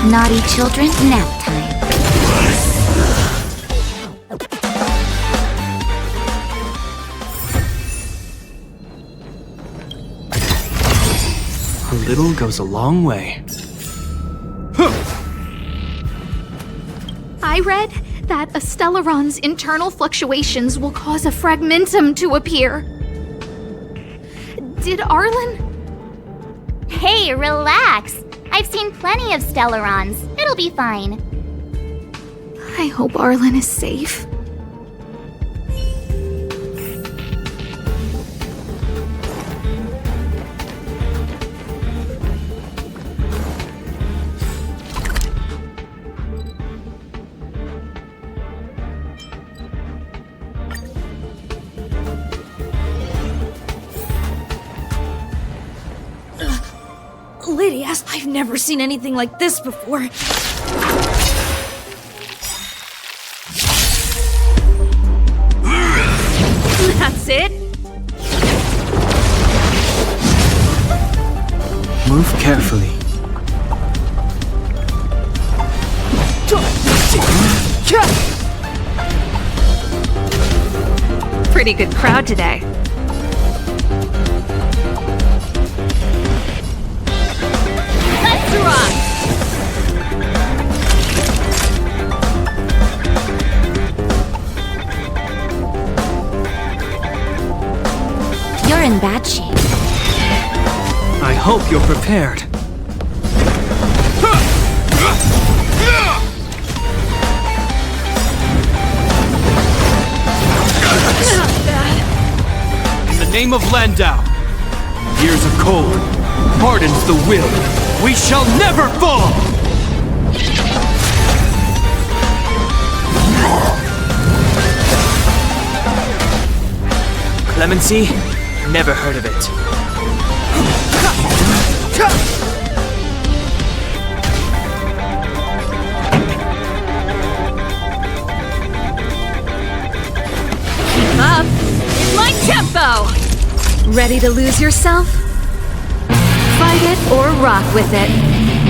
Naughty children, nap time. A little goes a long way. I read that a Stellaron's internal fluctuations will cause a fragmentum to appear. Did Arlen? Hey, relax. I've seen plenty of Stellarons. It'll be fine. I hope Arlen is safe. Lydias, I've never seen anything like this before. That's it? Move carefully. Pretty good crowd today. Let's rock! You're in bad shape. I hope you're prepared. In the name of Landau, years of cold hardens the will. We shall never fall! Clemency? Never heard of it. Keep up in my tempo! Ready to lose yourself? Fight it or rock with it.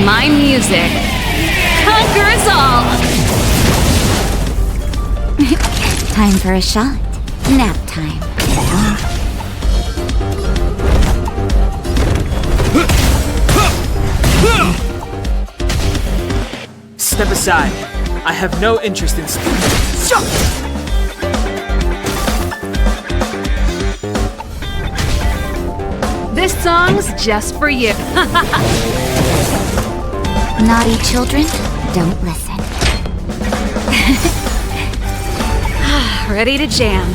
My music conquers all! Time for a shot. Nap time. Step aside. I have no interest in This song's just for you. Naughty children, don't listen. Ready to jam.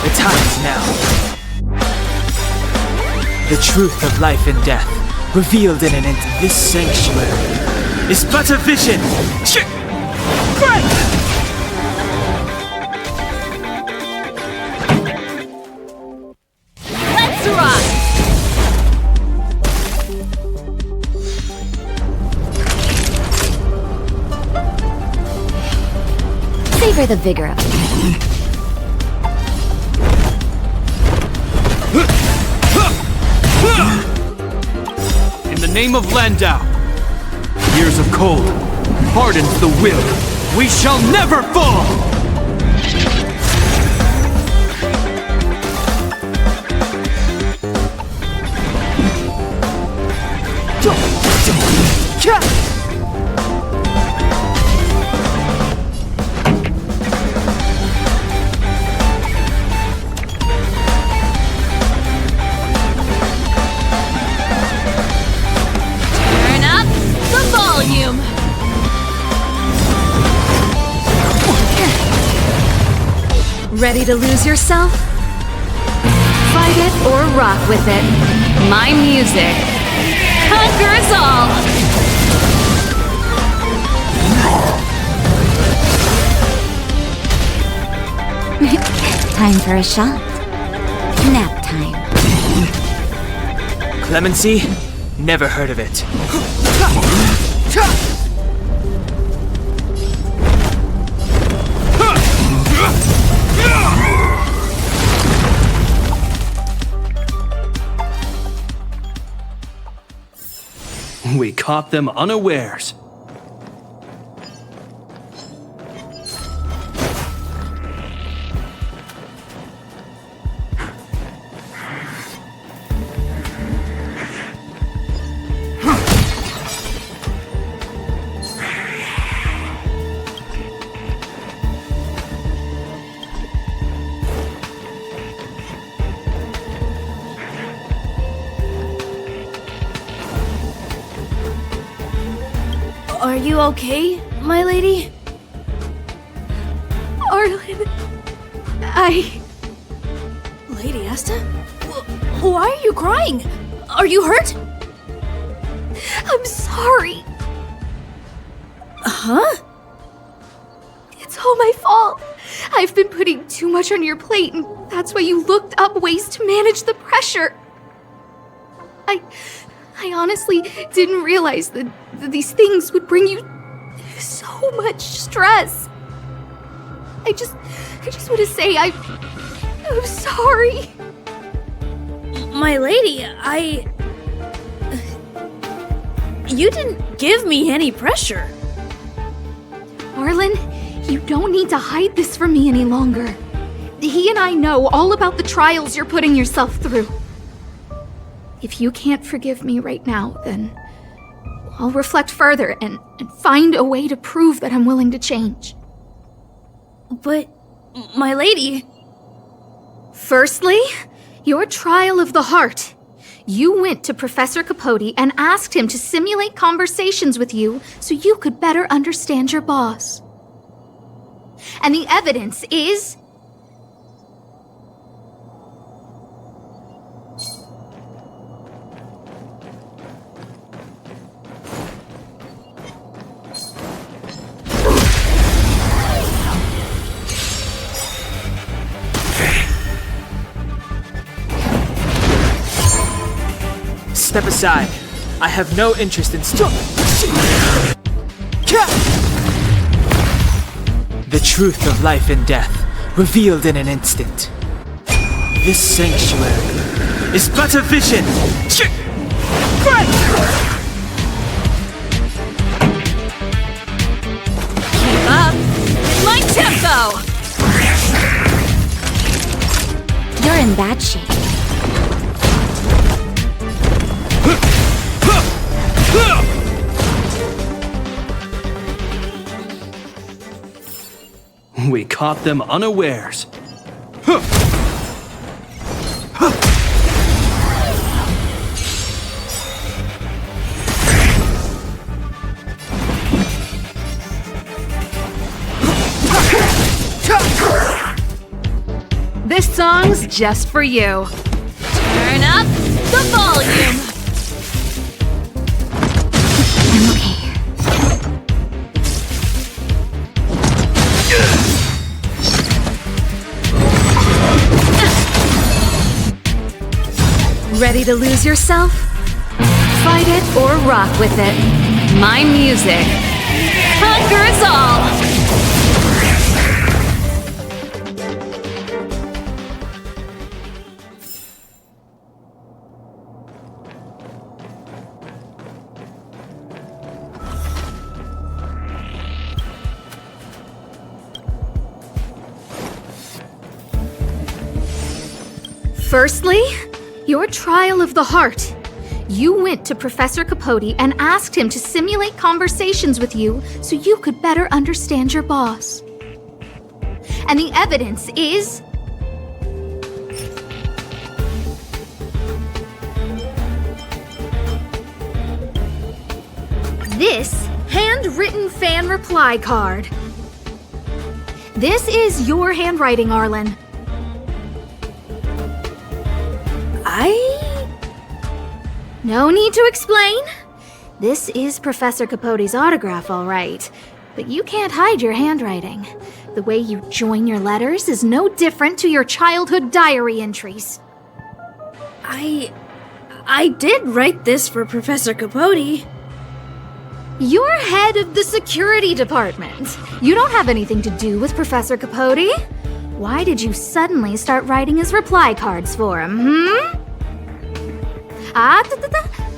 The time is now. The truth of life and death, revealed in an instant. This sanctuary is but a vision. Let's rock! Savor the vigor of it. In the name of Landau, years of cold hardens the will. We shall never fall! Turn up the volume. Ready to lose yourself? Fight it or rock with it. My music conquers all. Time for a shot. Nap time. Clemency? Never heard of it. We caught them unawares. Are you okay, my lady? Arlen, Lady Asta? Why are you crying? Are you hurt? I'm sorry. Huh? It's all my fault. I've been putting too much on your plate, and that's why you looked up ways to manage the pressure. I honestly didn't realize that these things would bring you so much stress. I just want to say I'm sorry. My lady, you didn't give me any pressure. Arlen, you don't need to hide this from me any longer. He and I know all about the trials you're putting yourself through. If you can't forgive me right now, then I'll reflect further and find a way to prove that I'm willing to change. But, my lady... Firstly, your trial of the heart. You went to Professor Capote and asked him to simulate conversations with you so you could better understand your boss. And the evidence is... Step aside. I have no interest in the truth of life and death, revealed in an instant. This sanctuary is but a vision. Keep up with my tempo. You're in bad shape. We caught them unawares. This song's just for you. Turn up the volume. I'm okay. Ready to lose yourself? Fight it or rock with it. My music conquers all. Firstly, your trial of the heart. You went to Professor Capote and asked him to simulate conversations with you so you could better understand your boss. And the evidence is... this handwritten fan reply card. This is your handwriting, Arlen. No need to explain. This is Professor Capote's autograph, all right. But you can't hide your handwriting. The way you join your letters is no different to your childhood diary entries. I did write this for Professor Capote. You're head of the security department. You don't have anything to do with Professor Capote. Why did you suddenly start writing his reply cards for him,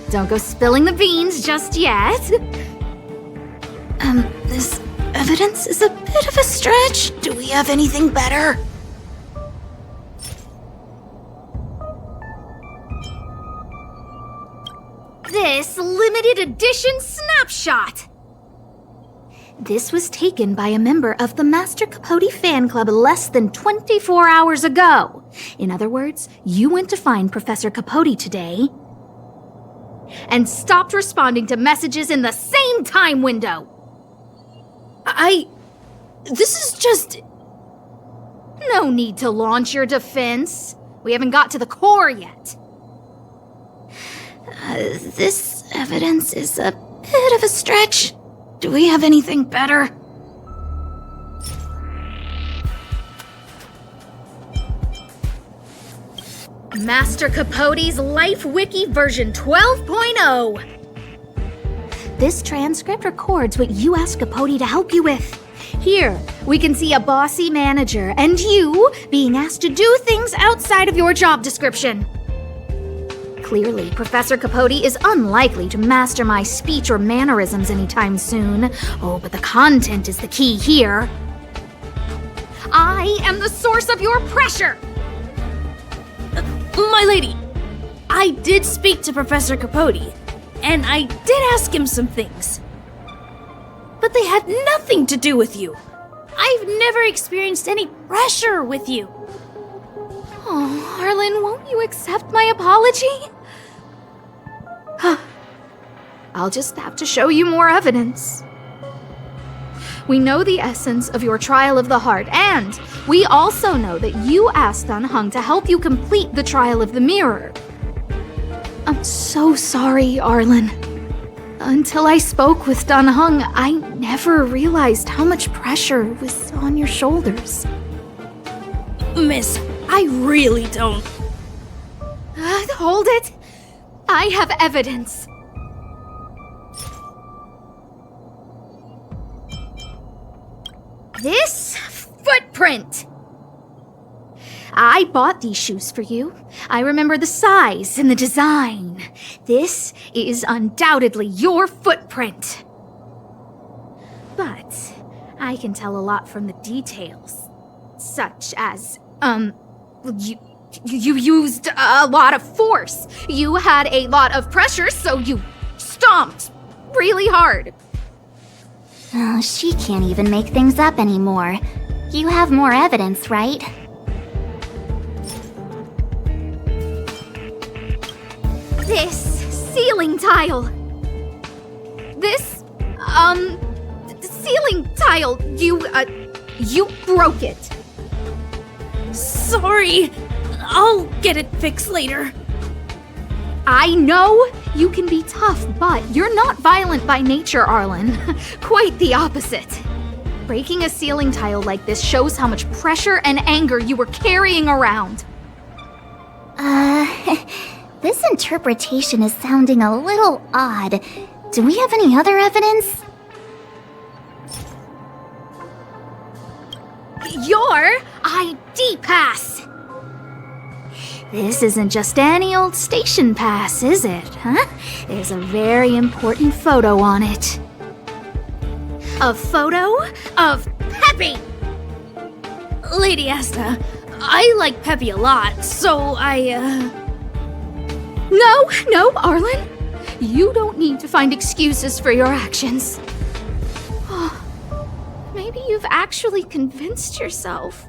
Don't go spilling the beans just yet. This evidence is a bit of a stretch. Do we have anything better? This limited edition snapshot. This was taken by a member of the Master Capote fan club less than 24 hours ago. In other words, you went to find Professor Capote today and stopped responding to messages in the same time window. This is just... No need to launch your defense. We haven't got to the core yet. This evidence is a bit of a stretch. Do we have anything better? Master Capote's Life Wiki version 12.0. This transcript records what you asked Capote to help you with. Here, we can see a bossy manager and you being asked to do things outside of your job description. Clearly, Professor Capote is unlikely to master my speech or mannerisms anytime soon. Oh, but the content is the key here. I am the source of your pressure! My lady, I did speak to Professor Capote, and I did ask him some things. But they had nothing to do with you. I've never experienced any pressure with you. Oh, Arlen, won't you accept my apology? I'll just have to show you more evidence. We know the essence of your trial of the heart, and we also know that you asked Dunhung to help you complete the trial of the mirror. I'm so sorry, Arlen. Until I spoke with Dunhung, I never realized how much pressure was on your shoulders. Miss, I really don't... Hold it! I have evidence. This footprint! I bought these shoes for you. I remember the size and the design. This is undoubtedly your footprint. But I can tell a lot from the details. Such as, You used a lot of force. You had a lot of pressure, so you stomped really hard. Oh, she can't even make things up anymore. You have more evidence, right? This ceiling tile. This, ceiling tile, you broke it. Sorry. I'll get it fixed later. I know you can be tough, but you're not violent by nature, Arlen. Quite the opposite. Breaking a ceiling tile like this shows how much pressure and anger you were carrying around. This interpretation is sounding a little odd. Do we have any other evidence? Your ID pass! This isn't just any old station pass, is it, huh? There's a very important photo on it. A photo of Peppy! Lady Asta, I like Peppy a lot, so No, Arlen. You don't need to find excuses for your actions. Maybe you've actually convinced yourself.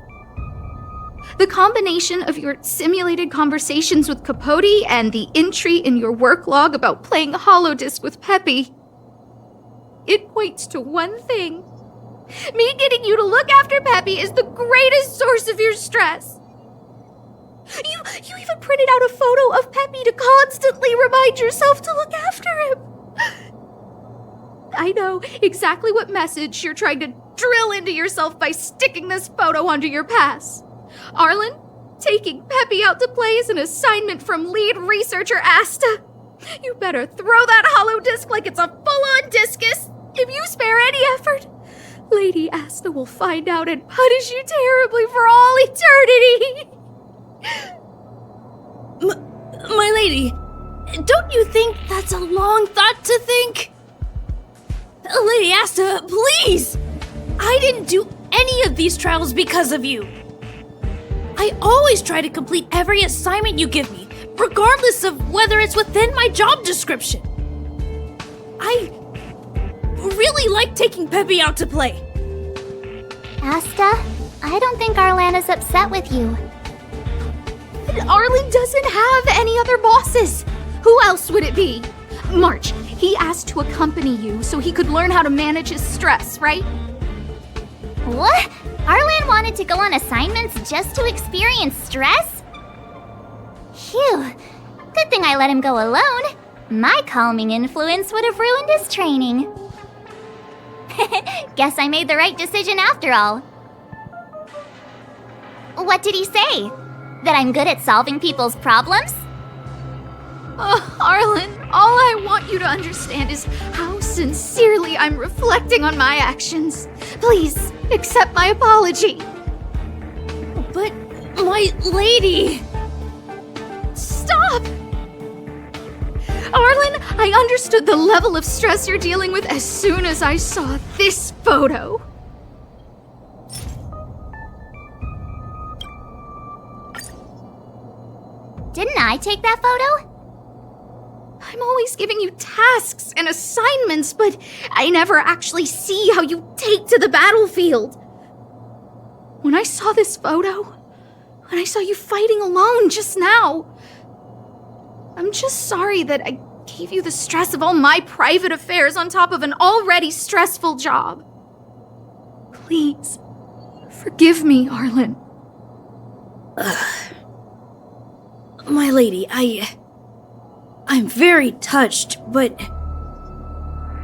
The combination of your simulated conversations with Capote and the entry in your work log about playing holodisc with Peppy, it points to one thing. Me getting you to look after Peppy is the greatest source of your stress. You even printed out a photo of Peppy to constantly remind yourself to look after him. I know exactly what message you're trying to drill into yourself by sticking this photo onto your pass. Arlen, taking Peppy out to play is an assignment from lead researcher Asta. You better throw that hollow disc like it's a full-on discus. If you spare any effort, Lady Asta will find out and punish you terribly for all eternity. My lady, don't you think that's a long thought to think? Lady Asta, please! I didn't do any of these trials because of you. I always try to complete every assignment you give me, regardless of whether it's within my job description. I really like taking Peppy out to play. Asta, I don't think Arlan is upset with you. Arlen doesn't have any other bosses. Who else would it be? March, he asked to accompany you so he could learn how to manage his stress, right? What? Arlan wanted to go on assignments just to experience stress? Phew. Good thing I let him go alone. My calming influence would have ruined his training. Guess I made the right decision after all. What did he say? That I'm good at solving people's problems? Arlen, all I want you to understand is how sincerely I'm reflecting on my actions. Please, accept my apology. But, my lady... Stop! Arlen, I understood the level of stress you're dealing with as soon as I saw this photo. Didn't I take that photo? I'm always giving you tasks and assignments, but I never actually see how you take to the battlefield. When I saw this photo, when I saw you fighting alone just now, I'm just sorry that I gave you the stress of all my private affairs on top of an already stressful job. Please, forgive me, Arlen. My lady, I'm very touched, but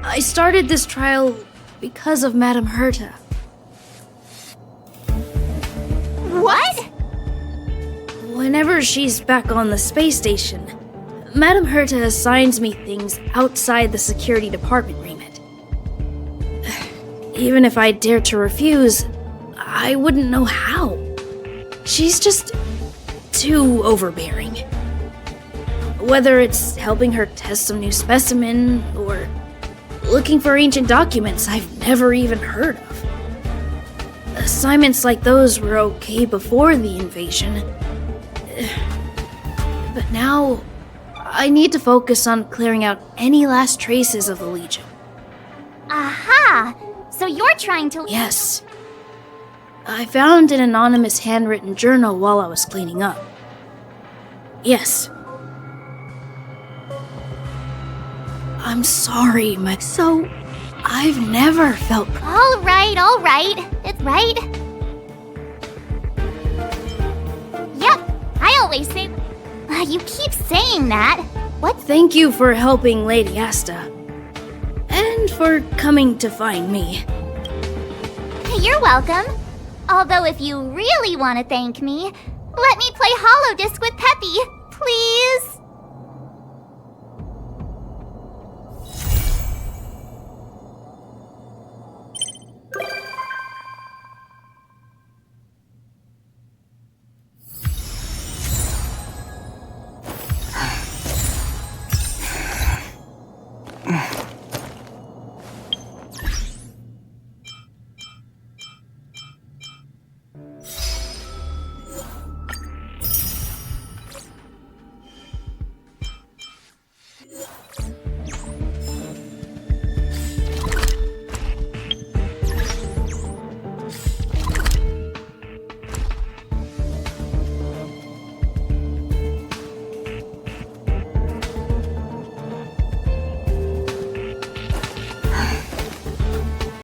I started this trial because of Madame Herta. What? Whenever she's back on the space station, Madame Herta assigns me things outside the security department remit. Even if I dared to refuse, I wouldn't know how. She's just too overbearing. Whether it's helping her test some new specimen, or looking for ancient documents I've never even heard of. Assignments like those were okay before the invasion. But now, I need to focus on clearing out any last traces of the Legion. Aha! So you're trying to... Yes. I found an anonymous handwritten journal while I was cleaning up. Yes. I'm sorry, So, I've never felt... All right. It's right. Yep, I always say... You keep saying that. What? Thank you for helping Lady Asta. And for coming to find me. You're welcome. Although if you really want to thank me, let me play Holodisc with Peppy, please.